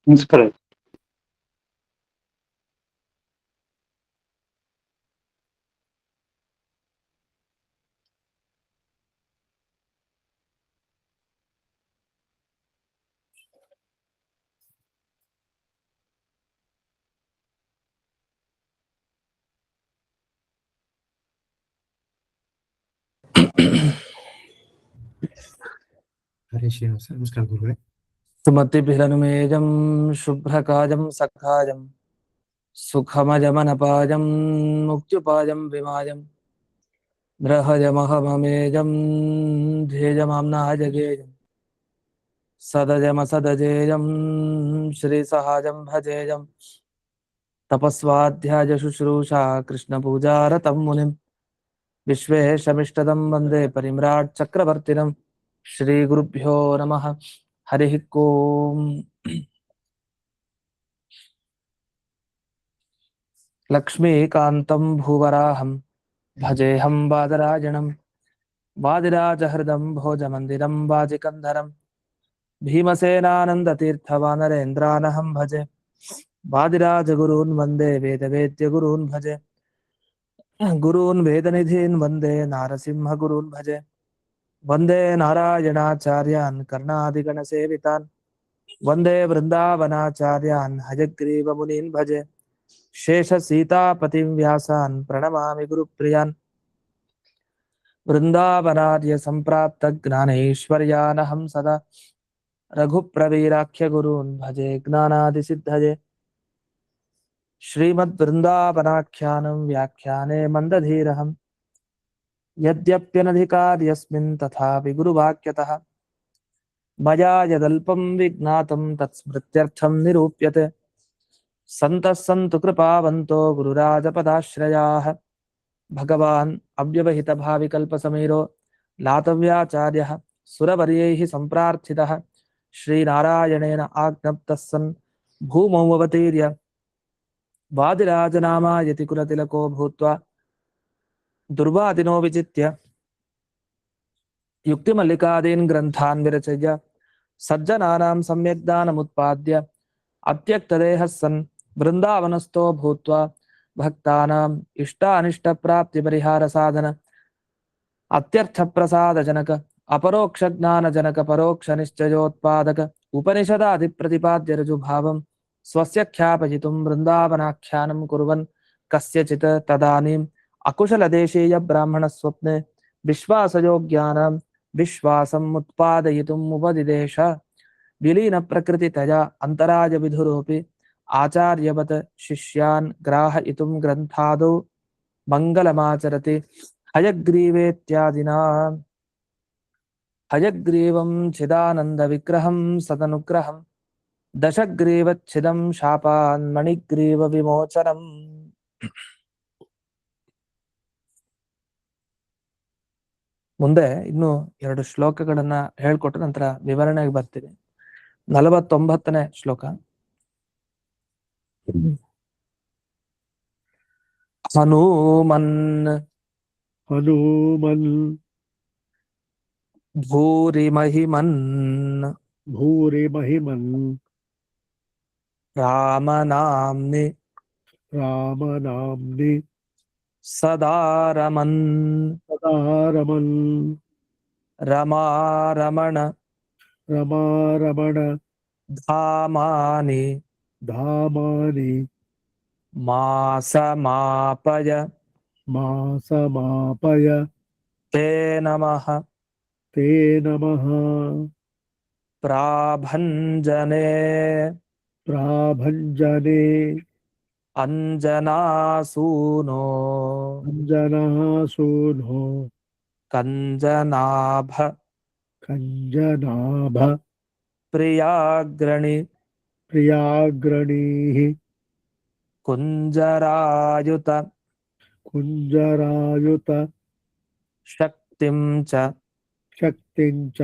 Inspired. हरे श्रीनिवास नमस्कार गुरुಗಳೇ सुमतिभिरनुमेजं शुभ्रकाजं सखाजं सुखमजमनपाजं मुक्त्युपाजं विमाजं बृहजमहममेजं ध्येयमाम्नाजगेजं सदजमसदजेजं श्रीसहाजं भजेजं तपस्वाध्यायशुश्रूषा कृष्णपूजारतं मुनिं विश्वेशमिष्टदं वन्दे परिम्राट् चक्रवर्तिनं श्रीगुरुभ्यो नमः हरिः ओम् लक्ष्मीकान्तं भुवराहं भजेऽहं वादराजनं वादिराजहृदं भोजमन्दिरं वाजिकन्धरं भीमसेनानन्दतीर्थवानरेन्द्रानहं भजे वादिराजगुरून् वन्दे वेदवेद्यगुरून् भजे गुरून् वेदनिधीन् वन्दे नारसिंहगुरून् भजे वन्दे नारायणाचार्यान् कर्णादिगणसेवितान् वन्दे वृन्दावनाचार्यान् हयग्रीवमुनीन् भजे शेषसीतापतिं व्यासान् प्रणमामि गुरुप्रियान् वृन्दावनार्य सम्प्राप्तज्ञानैश्वर्यानहं सदा रघुप्रवीराख्यगुरून् भजे ज्ञानादिसिद्धये श्रीमद्वृन्दावनाख्यानं व्याख्याने मन्दधीरहं यद्यप्यनधिकार्यस्मिन् तथापि गुरुवाक्यतः मया यदल्पं विज्ञातं तत्स्मृत्यर्थं निरूप्यते सन्तः सन्तु कृपावन्तो गुरुराजपदाश्रयाः भगवान् अव्यवहितभाविकल्पसमीरो लातव्याचार्यः सुरवर्यैः सम्प्रार्थितः श्रीनारायणेन आज्ञप्तः सन् भूमौ अवतीर्य वादिराजनामायति कुलतिलको भूत्वा दुर्वादिनो विचित्य युक्तिमल्लिकादीन् ग्रन्थान् विरचय्य सज्जनानां सम्यग्दानमुत्पाद्य अत्यक्तदेहः सन् वृन्दावनस्थो भूत्वा भक्तानाम् इष्टानिष्टप्राप्तिपरिहारसाधन अत्यर्थप्रसादजनक अपरोक्षज्ञानजनक परोक्षनिश्चयोत्पादक उपनिषदादिप्रतिपाद्य ऋजुभावं स्वस्य ख्यापयितुं वृन्दावनाख्यानं कुर्वन् कस्यचित् तदानीम् अकुशलदेशीयब्राह्मणस्वप्ने विश्वासयोग्यानां विश्वासम् उत्पादयितुम् उपदिदेश विलीनप्रकृतितया अन्तरायविधुरोऽपि आचार्यवत् शिष्यान् ग्राहयितुं ग्रन्थादौ मङ्गलमाचरति हयग्रीवेत्यादिना हयग्रीवं चिदानन्दविग्रहं सदनुग्रहं दशग्रीवच्छिदं शापान्मणिग्रीवविमोचनम् ಮುಂದೆ ಇನ್ನು 2 ಶ್ಲೋಕಗಳನ್ನ ಹೇಳ್ಕೊಟ್ಟು ನಂತರ ವಿವರಣೆಗೆ ಬರ್ತೀನಿ 49ನೇ ಶ್ಲೋಕ ಹನುಮನ್ ಭೂರಿ ಮಹಿಮನ್ ರಾಮನಾಮ್ನಿ ಸದಾರಮನ್ ರಮಾರಮಣ ಧಾಮಾನಿ ಮಾಸಮಾಪಯ ತೇ ನಮಃ ಪ್ರಾಭಂಜನೆ ಅಂಜನಾಸೂನೋ ಕಂಜನಾಭ ಪ್ರಿಯಾಗ್ರಣಿ ಕುಂಜರಾಯುತ ಶಕ್ತಿಂ ಚ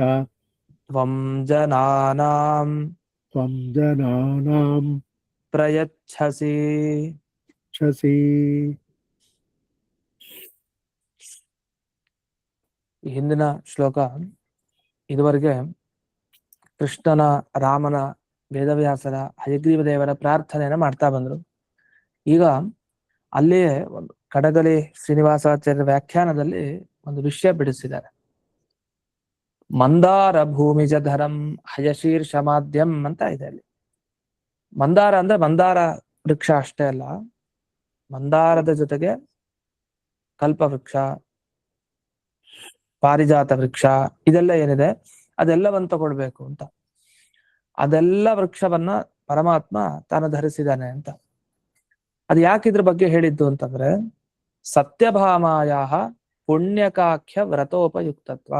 ತ್ವಂ ಜನಾನಾಂ ಪ್ರಯಚ್ಛಸಿ ಈ ಹಿಂದಿನ ಶ್ಲೋಕ ಇದುವರೆಗೆ ಕೃಷ್ಣನ ರಾಮನ ವೇದವ್ಯಾಸರ ಹಯಗ್ರೀವ ದೇವರ ಪ್ರಾರ್ಥನೆಯನ್ನು ಮಾಡ್ತಾ ಬಂದ್ರು. ಈಗ ಅಲ್ಲಿಯೇ ಒಂದು ಕಡಗಲಿ ಶ್ರೀನಿವಾಸಾಚಾರ್ಯ ವ್ಯಾಖ್ಯಾನದಲ್ಲಿ ಒಂದು ವಿಷಯ ಬಿಡಿಸಿದ್ದಾರೆ. ಮಂದಾರ ಭೂಮಿಜ ಧರಂ ಹಯಶೀರ್ಷಮಾದ್ಯಂ ಅಂತ ಇದೆ ಅಲ್ಲಿ. ಮಂದಾರ ಅಂದ್ರೆ ಮಂದಾರ ವೃಕ್ಷ ಅಷ್ಟೇ ಅಲ್ಲ, ಮಂದಾರದ ಜೊತೆಗೆ ಕಲ್ಪವೃಕ್ಷ, ಪಾರಿಜಾತ ವೃಕ್ಷ, ಇದೆಲ್ಲ ಏನಿದೆ ಅದೆಲ್ಲವನ್ನು ತಗೊಳ್ಬೇಕು ಅಂತ. ಅದೆಲ್ಲ ವೃಕ್ಷವನ್ನ ಪರಮಾತ್ಮ ತಾನು ಧರಿಸಿದಾನೆ ಅಂತ. ಅದು ಯಾಕೆ ಇದ್ರ ಬಗ್ಗೆ ಹೇಳಿದ್ದು ಅಂತಂದ್ರೆ, ಸತ್ಯಭಾಮಾಯ ಪುಣ್ಯಕಾಖ್ಯ ವ್ರತೋಪಯುಕ್ತತ್ವ.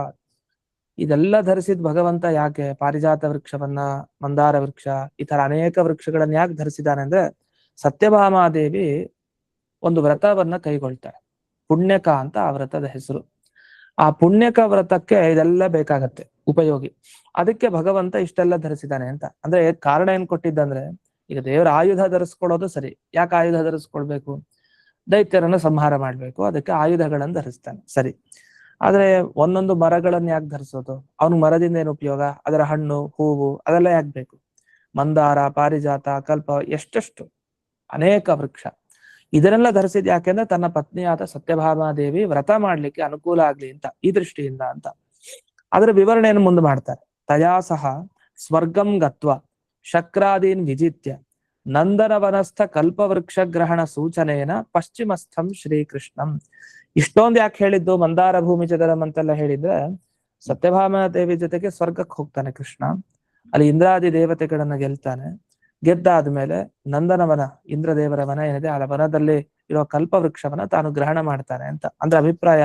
ಇದೆಲ್ಲ ಧರಿಸಿದ ಭಗವಂತ ಯಾಕೆ ಪಾರಿಜಾತ ವೃಕ್ಷವನ್ನ, ಮಂದಾರ ವೃಕ್ಷ, ಈ ತರ ಅನೇಕ ವೃಕ್ಷಗಳನ್ನ ಯಾಕೆ ಧರಿಸಿದಾನೆ ಅಂದ್ರೆ, ಸತ್ಯಭಾಮಾದೇವಿ ಒಂದು ವ್ರತವನ್ನ ಕೈಗೊಳ್ತಾರೆ. ಪುಣ್ಯಕ ಅಂತ ಆ ವ್ರತದ ಹೆಸರು. ಆ ಪುಣ್ಯಕ ವ್ರತಕ್ಕೆ ಇದೆಲ್ಲ ಬೇಕಾಗತ್ತೆ, ಉಪಯೋಗಿ. ಅದಕ್ಕೆ ಭಗವಂತ ಇಷ್ಟೆಲ್ಲ ಧರಿಸಿದಾನೆ ಅಂತ. ಅಂದ್ರೆ ಕಾರಣ ಏನ್ ಕೊಟ್ಟಿದ್ದಂದ್ರೆ, ಈಗ ದೇವರ ಆಯುಧ ಧರಿಸ್ಕೊಳ್ಳೋದು ಸರಿ. ಯಾಕೆ ಆಯುಧ ಧರಿಸ್ಕೊಳ್ಬೇಕು? ದೈತ್ಯರನ್ನ ಸಂಹಾರ ಮಾಡ್ಬೇಕು, ಅದಕ್ಕೆ ಆಯುಧಗಳನ್ನು ಧರಿಸ್ತಾನೆ, ಸರಿ. ಆದ್ರೆ ಒಂದೊಂದು ಮರಗಳನ್ನ ಯಾಕೆ ಧರಿಸೋದು? ಅವ್ನು ಮರದಿಂದ ಏನು ಉಪಯೋಗ? ಅದರ ಹಣ್ಣು, ಹೂವು ಅದೆಲ್ಲ ಯಾಕೆ ಬೇಕು? ಮಂದಾರ, ಪಾರಿಜಾತ, ಕಲ್ಪ, ಎಷ್ಟೆಷ್ಟು ಅನೇಕ ವೃಕ್ಷ, ಇದನ್ನೆಲ್ಲ ಧರಿಸಿದ್ ಯಾಕೆಂದ್ರೆ ತನ್ನ ಪತ್ನಿಯಾದ ಸತ್ಯಭಾಮಾದೇವಿ ವ್ರತ ಮಾಡ್ಲಿಕ್ಕೆ ಅನುಕೂಲ ಆಗ್ಲಿ ಅಂತ, ಈ ದೃಷ್ಟಿಯಿಂದ ಅಂತ. ಅದರ ವಿವರಣೆಯನ್ನು ಮುಂದೆ ಮಾಡ್ತಾರೆ. ತಯಾ ಸಹ ಸ್ವರ್ಗಂ ಗತ್ವ ಶಕ್ರಾದೀನ್ ವಿಜಿತ್ಯ ನಂದನವನಸ್ಥ ಕಲ್ಪವೃಕ್ಷ ಗ್ರಹಣ ಸೂಚನೆಯನ ಪಶ್ಚಿಮಸ್ಥಂ ಶ್ರೀಕೃಷ್ಣಂ. ಇಷ್ಟೊಂದು ಯಾಕೆ ಹೇಳಿದ್ದು? ಮಂದಾರ ಭೂಮಿ ಚದರಂ ಅಂತೆಲ್ಲ ಹೇಳಿದ್ರೆ, ಸತ್ಯಭಾಮಾದೇವಿ ಜೊತೆಗೆ ಸ್ವರ್ಗಕ್ಕೆ ಹೋಗ್ತಾನೆ ಕೃಷ್ಣ. ಅಲ್ಲಿ ಇಂದ್ರಾದಿ ದೇವತೆಗಳನ್ನ ಗೆಲ್ತಾನೆ. ಗೆದ್ದಾದ್ಮೇಲೆ ನಂದನವನ, ಇಂದ್ರದೇವರ ವನ ಏನಿದೆ ಆ ವನದಲ್ಲಿ ಇರೋ ಕಲ್ಪವೃಕ್ಷವನ್ನ ತಾನು ಗ್ರಹಣ ಮಾಡ್ತಾನೆ ಅಂತ. ಅಂದ್ರೆ ಅಭಿಪ್ರಾಯ,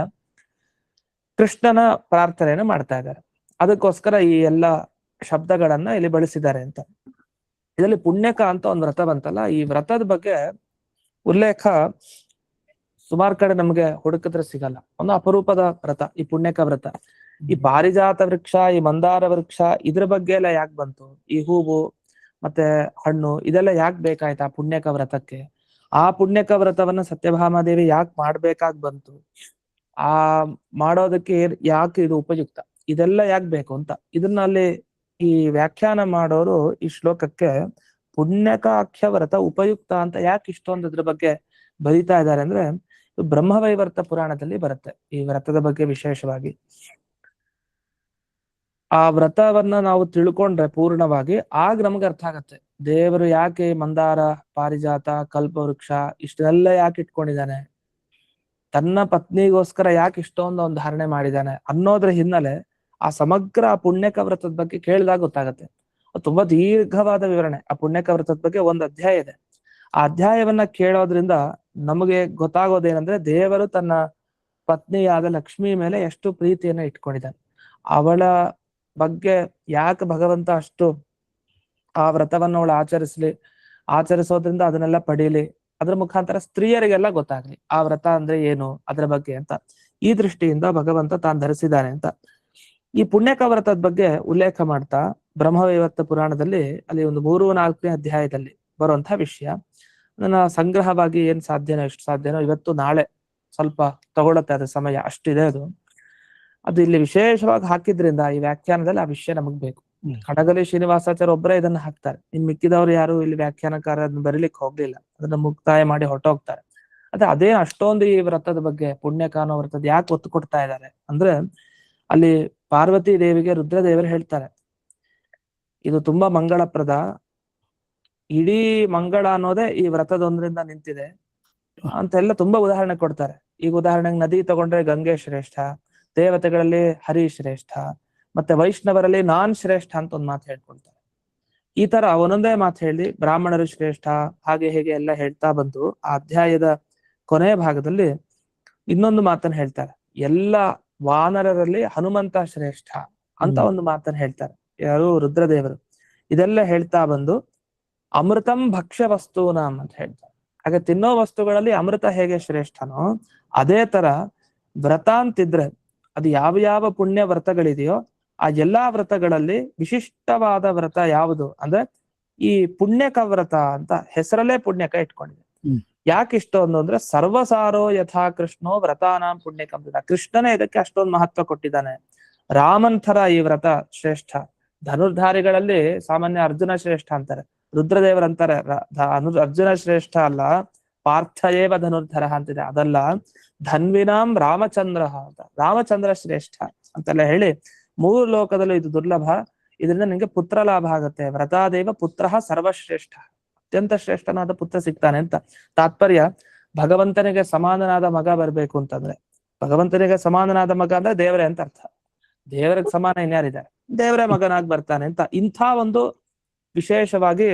ಕೃಷ್ಣನ ಪ್ರಾರ್ಥನೆಯನ್ನು ಮಾಡ್ತಾ ಇದ್ದಾರೆ. ಅದಕ್ಕೋಸ್ಕರ ಈ ಎಲ್ಲ ಶಬ್ದಗಳನ್ನ ಇಲ್ಲಿ ಬಳಸಿದ್ದಾರೆ ಅಂತ. ಇದರಲ್ಲಿ ಪುಣ್ಯಕ ಅಂತ ಒಂದು ವ್ರತ ಬಂತಲ್ಲ, ಈ ವ್ರತದ ಬಗ್ಗೆ ಉಲ್ಲೇಖ ಸುಮಾರು ಕಡೆ ನಮ್ಗೆ ಹುಡುಕಿದ್ರೆ ಸಿಗಲ್ಲ. ಒಂದು ಅಪರೂಪದ ವ್ರತ ಈ ಪುಣ್ಯಕ ವ್ರತ. ಈ ಪಾರಿಜಾತ ವೃಕ್ಷ, ಈ ಮಂದಾರ ವೃಕ್ಷ, ಇದ್ರ ಬಗ್ಗೆ ಎಲ್ಲ ಯಾಕೆ ಬಂತು? ಈ ಹೂವು ಮತ್ತೆ ಹಣ್ಣು ಇದೆಲ್ಲ ಯಾಕೆ ಬೇಕಾಯ್ತು ಆ ಪುಣ್ಯಕ ವ್ರತಕ್ಕೆ? ಆ ಪುಣ್ಯಕ ವ್ರತವನ್ನ ಸತ್ಯಭಾಮಾದೇವಿ ಯಾಕೆ ಮಾಡ್ಬೇಕಾಗ್ ಬಂತು? ಆ ಮಾಡೋದಕ್ಕೆ ಯಾಕೆ ಇದು ಉಪಯುಕ್ತ? ಇದೆಲ್ಲ ಯಾಕೆ ಬೇಕು ಅಂತ ಇದನ್ನ ಅಲ್ಲಿ ಈ ವ್ಯಾಖ್ಯಾನ ಮಾಡೋರು ಈ ಶ್ಲೋಕಕ್ಕೆ ಪುಣ್ಯಕಾಖ್ಯ ವ್ರತ ಉಪಯುಕ್ತ ಅಂತ ಯಾಕೆ ಇಷ್ಟೊಂದು ಇದ್ರ ಬಗ್ಗೆ ಬರೀತಾ ಇದ್ದಾರೆ ಅಂದ್ರೆ, ಬ್ರಹ್ಮವೈವರ್ತ ಪುರಾಣದಲ್ಲಿ ಬರುತ್ತೆ ಈ ವ್ರತದ ಬಗ್ಗೆ ವಿಶೇಷವಾಗಿ. ಆ ವ್ರತವನ್ನ ನಾವು ತಿಳ್ಕೊಂಡ್ರೆ ಪೂರ್ಣವಾಗಿ, ಆಗ ನಮ್ಗೆ ಅರ್ಥ ಆಗತ್ತೆ ದೇವರು ಯಾಕೆ ಮಂದಾರ, ಪಾರಿಜಾತ, ಕಲ್ಪವೃಕ್ಷ ಇಷ್ಟೆಲ್ಲ ಯಾಕೆ ಇಟ್ಕೊಂಡಿದ್ದಾನೆ, ತನ್ನ ಪತ್ನಿಗೋಸ್ಕರ ಯಾಕೆ ಇಷ್ಟೊಂದು ಒಂದು ಧಾರಣೆ ಮಾಡಿದ್ದಾನೆ ಅನ್ನೋದ್ರ ಹಿನ್ನೆಲೆ ಆ ಸಮಗ್ರ ಪುಣ್ಯಕ ವ್ರತದ ಬಗ್ಗೆ ಕೇಳಿದಾಗ ಗೊತ್ತಾಗತ್ತೆ. ತುಂಬಾ ದೀರ್ಘವಾದ ವಿವರಣೆ ಆ ಪುಣ್ಯಕ ವ್ರತದ ಬಗ್ಗೆ ಒಂದು ಅಧ್ಯಾಯ ಇದೆ. ಆ ಅಧ್ಯಾಯವನ್ನ ಕೇಳೋದ್ರಿಂದ ನಮಗೆ ಗೊತ್ತಾಗೋದೇನಂದ್ರೆ, ದೇವರು ತನ್ನ ಪತ್ನಿಯಾದ ಲಕ್ಷ್ಮಿ ಮೇಲೆ ಎಷ್ಟು ಪ್ರೀತಿಯನ್ನ ಇಟ್ಕೊಂಡಿದ್ದಾನೆ, ಅವಳ ಬಗ್ಗೆ ಯಾಕೆ ಭಗವಂತ ಅಷ್ಟು ಆ ವ್ರತವನ್ನ ಅವಳು ಆಚರಿಸೋದ್ರಿಂದ ಅದನ್ನೆಲ್ಲ ಪಡೀಲಿ, ಅದ್ರ ಮುಖಾಂತರ ಸ್ತ್ರೀಯರಿಗೆಲ್ಲ ಗೊತ್ತಾಗ್ಲಿ ಆ ವ್ರತ ಅಂದ್ರೆ ಏನು ಅದರ ಬಗ್ಗೆ ಅಂತ. ಈ ದೃಷ್ಟಿಯಿಂದ ಭಗವಂತ ತಾನು ಧರಿಸಿದ್ದಾನೆ ಅಂತ ಈ ಪುಣ್ಯಕ ವ್ರತದ ಬಗ್ಗೆ ಉಲ್ಲೇಖ ಮಾಡ್ತಾ ಬ್ರಹ್ಮವೈವರ್ತ ಪುರಾಣದಲ್ಲಿ ಅಲ್ಲಿ ಒಂದು 3-4ನೇ ಅಧ್ಯಾಯದಲ್ಲಿ ಬರುವಂತಹ ವಿಷಯ. ನನ್ನ ಸಂಗ್ರಹವಾಗಿ ಏನ್ ಸಾಧ್ಯನೋ ಎಷ್ಟು ಸಾಧ್ಯನೋ ಇವತ್ತು ನಾಳೆ ಸ್ವಲ್ಪ ತಗೊಳತ್ತೆ, ಅದು ಸಮಯ ಅಷ್ಟಿದೆ. ಅದು ಇಲ್ಲಿ ವಿಶೇಷವಾಗಿ ಹಾಕಿದ್ರಿಂದ ಈ ವ್ಯಾಖ್ಯಾನದಲ್ಲಿ ಆ ವಿಷಯ ನಮಗ್ ಬೇಕು. ಕಡಗಲಿ ಶ್ರೀನಿವಾಸಾಚಾರ್ಯ ಒಬ್ಬರೇ ಇದನ್ನ ಹಾಕ್ತಾರೆ, ಇನ್ ಮಿಕ್ಕಿದವ್ರು ಯಾರು ಇಲ್ಲಿ ವ್ಯಾಖ್ಯಾನಕಾರ ಅದನ್ನ ಬರೀಲಿಕ್ಕೆ ಹೋಗ್ಲಿಲ್ಲ, ಅದನ್ನ ಮುಕ್ತಾಯ ಮಾಡಿ ಹೊರಟೋಗ್ತಾರೆ. ಅದೇ ಅಷ್ಟೊಂದು ಈ ವ್ರತದ ಬಗ್ಗೆ ಪುಣ್ಯಕ ಅನ್ನೋ ವ್ರತದ ಯಾಕೆ ಒತ್ತು ಕೊಡ್ತಾ ಇದ್ದಾರೆ ಅಂದ್ರೆ, ಅಲ್ಲಿ ಪಾರ್ವತಿ ದೇವಿಗೆ ರುದ್ರದೇವರು ಹೇಳ್ತಾರೆ ಇದು ತುಂಬಾ ಮಂಗಳಪ್ರದ, ಇಡೀ ಮಂಗಳ ಅನ್ನೋದೇ ಈ ವ್ರತದೊಂದರಿಂದ ನಿಂತಿದೆ ಅಂತೆಲ್ಲ ತುಂಬಾ ಉದಾಹರಣೆ ಕೊಡ್ತಾರೆ. ಈಗ ಉದಾಹರಣೆಗೆ ನದಿ ತಗೊಂಡ್ರೆ ಗಂಗೆ ಶ್ರೇಷ್ಠ, ದೇವತೆಗಳಲ್ಲಿ ಹರಿ ಶ್ರೇಷ್ಠ, ಮತ್ತೆ ವೈಷ್ಣವರಲ್ಲಿ ನಾನ್ ಶ್ರೇಷ್ಠ ಅಂತ ಒಂದು ಮಾತು ಹೇಳ್ಕೊಳ್ತಾರೆ. ಈ ತರ ಒಂದೊಂದೇ ಮಾತು ಹೇಳಿ ಬ್ರಾಹ್ಮಣರು ಶ್ರೇಷ್ಠ ಹಾಗೆ ಹೇಗೆ ಎಲ್ಲ ಹೇಳ್ತಾ ಬಂದು ಆ ಅಧ್ಯಾಯದ ಕೊನೆಯ ಭಾಗದಲ್ಲಿ ಇನ್ನೊಂದು ಮಾತನ್ನ ಹೇಳ್ತಾರೆ, ಎಲ್ಲ ವಾನರರಲ್ಲಿ ಹನುಮಂತ ಶ್ರೇಷ್ಠ ಅಂತ ಒಂದು ಮಾತನ್ನ ಹೇಳ್ತಾರೆ ಯಾರು? ರುದ್ರದೇವರು. ಇದೆಲ್ಲ ಹೇಳ್ತಾ ಬಂದು ಅಮೃತಂ ಭಕ್ಷ್ಯ ವಸ್ತೂನಾಂ ಅಂತ ಹೇಳ್ತಾರೆ. ಹಾಗೆ ತಿನ್ನೋ ವಸ್ತುಗಳಲ್ಲಿ ಅಮೃತ ಹೇಗೆ ಶ್ರೇಷ್ಠನೋ ಅದೇ ತರ ವ್ರತ ಅಂತಿದ್ರೆ ಅದು ಯಾವ ಯಾವ ಪುಣ್ಯ ವ್ರತಗಳಿದೆಯೋ ಆ ಎಲ್ಲಾ ವ್ರತಗಳಲ್ಲಿ ವಿಶಿಷ್ಟವಾದ ವ್ರತ ಯಾವುದು ಅಂದ್ರೆ ಈ ಪುಣ್ಯಕ ವ್ರತ ಅಂತ ಹೆಸರಲ್ಲೇ ಪುಣ್ಯಕ ಇಟ್ಕೊಂಡಿದೆ. ಯಾಕೆ ಇಷ್ಟೊಂದು ಅಂದ್ರೆ, ಸರ್ವಸಾರೋ ಯಥಾ ಕೃಷ್ಣೋ ವ್ರತಾನಾಂ ಪುಣ್ಯಕಂ. ಕೃಷ್ಣನೇ ಇದಕ್ಕೆ ಅಷ್ಟೊಂದು ಮಹತ್ವ ಕೊಟ್ಟಿದ್ದಾನೆ. ರಾಮನ್ ಥರ ಈ ವ್ರತ ಶ್ರೇಷ್ಠ, ಧನುರ್ಧಾರಿಗಳಲ್ಲಿ ಸಾಮಾನ್ಯ ಅರ್ಜುನ ಶ್ರೇಷ್ಠ ಅಂತಾರೆ, ರುದ್ರದೇವರು ಅಂತಾರೆ ಅರ್ಜುನ ಶ್ರೇಷ್ಠ ಅಲ್ಲ, ಪಾರ್ಥಯೇವ ಧನುರ್ಧರ ಅಂತಿದೆ, ಅದಲ್ಲ, ಧನ್ವಿನಾಂ ರಾಮಚಂದ್ರ ಅಂತ, ರಾಮಚಂದ್ರ ಶ್ರೇಷ್ಠ ಅಂತೆಲ್ಲ ಹೇಳಿ 3 ಲೋಕದಲ್ಲೂ ಇದು ದುರ್ಲಭ, ಇದರಿಂದ ನಿಂಗೆ ಪುತ್ರ ಲಾಭ ಆಗುತ್ತೆ, ವ್ರತಾದೇವ ಪುತ್ರ ಸರ್ವಶ್ರೇಷ್ಠ, ಅತ್ಯಂತ ಶ್ರೇಷ್ಠನಾದ ಪುತ್ರ ಸಿಗ್ತಾನೆ ಅಂತ ತಾತ್ಪರ್ಯ. ಭಗವಂತನಿಗೆ ಸಮಾನನಾದ ಮಗ ಬರ್ಬೇಕು ಅಂತಂದ್ರೆ, ಭಗವಂತನಿಗೆ ಸಮಾನನಾದ ಮಗ ಅಂದ್ರೆ ದೇವರೇ ಅಂತ ಅರ್ಥ, ದೇವರಿಗೆ ಸಮಾನ ಇನ್ಯಾರಿದ್ದಾರೆ, ದೇವರೇ ಮಗನಾಗಿ ಬರ್ತಾನೆ ಅಂತ. ಇಂಥ ಒಂದು ವಿಶೇಷವಾಗಿ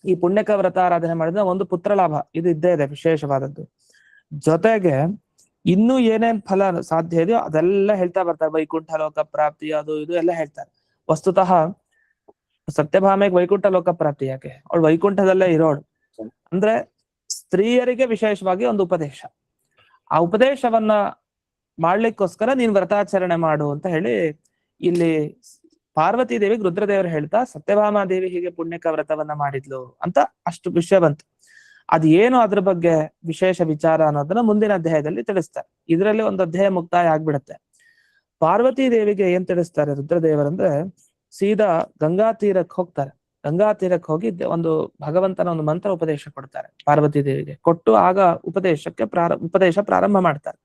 ಈ ಪುಣ್ಯಕ ವ್ರತಾರಾಧನೆ ಮಾಡಿದ್ರೆ ಒಂದು ಪುತ್ರ ಲಾಭ ಇದು ಇದ್ದೇ ಇದೆ ವಿಶೇಷವಾದದ್ದು. ಜೊತೆಗೆ ಇನ್ನೂ ಏನೇನ್ ಫಲ ಸಾಧ್ಯ ಇದೆಯೋ ಅದೆಲ್ಲ ಹೇಳ್ತಾ ಬರ್ತಾರೆ, ವೈಕುಂಠ ಲೋಕ ಪ್ರಾಪ್ತಿ ಅದು ಇದು ಎಲ್ಲ ಹೇಳ್ತಾರೆ. ವಸ್ತುತಃ ಸತ್ಯಭಾಮೆಗೆ ವೈಕುಂಠ ಲೋಕ ಪ್ರಾಪ್ತಿ ಯಾಕೆ, ಅವಳು ವೈಕುಂಠದಲ್ಲೇ ಇರೋಳು ಅಂದ್ರೆ ಸ್ತ್ರೀಯರಿಗೆ ವಿಶೇಷವಾಗಿ ಒಂದು ಉಪದೇಶ, ಆ ಉಪದೇಶವನ್ನ ಮಾಡ್ಲಿಕ್ಕೋಸ್ಕರ ನೀನ್ ವ್ರತಾಚರಣೆ ಮಾಡು ಅಂತ ಹೇಳಿ ಇಲ್ಲಿ ಪಾರ್ವತಿ ದೇವಿಗೆ ರುದ್ರದೇವರು ಹೇಳ್ತಾ ಸತ್ಯಭಾಮಾದೇವಿ ಹೀಗೆ ಪುಣ್ಯಕ ವ್ರತವನ್ನ ಮಾಡಿದ್ಲು ಅಂತ ಅಷ್ಟು ವಿಷಯ ಬಂತು. ಅದು ಏನು ಅದ್ರ ಬಗ್ಗೆ ವಿಶೇಷ ವಿಚಾರ ಅನ್ನೋದನ್ನ ಮುಂದಿನ ಅಧ್ಯಾಯದಲ್ಲಿ ತಿಳಿಸ್ತಾರೆ. ಇದರಲ್ಲಿ ಒಂದು ಅಧ್ಯಾಯ ಮುಕ್ತಾಯ ಆಗ್ಬಿಡುತ್ತೆ. ಪಾರ್ವತಿ ದೇವಿಗೆ ಏನ್ ತಿಳಿಸ್ತಾರೆ ರುದ್ರದೇವರಂದ್ರೆ, ಸೀದಾ ಗಂಗಾ ತೀರಕ್ಕೆ ಹೋಗ್ತಾರೆ, ಗಂಗಾ ತೀರಕ್ಕೆ ಹೋಗಿ ಒಂದು ಭಗವಂತನ ಒಂದು ಮಂತ್ರ ಉಪದೇಶ ಕೊಡ್ತಾರೆ ಪಾರ್ವತಿ ದೇವಿಗೆ, ಕೊಟ್ಟು ಆಗ ಉಪದೇಶ ಪ್ರಾರಂಭ ಮಾಡ್ತಾರೆ.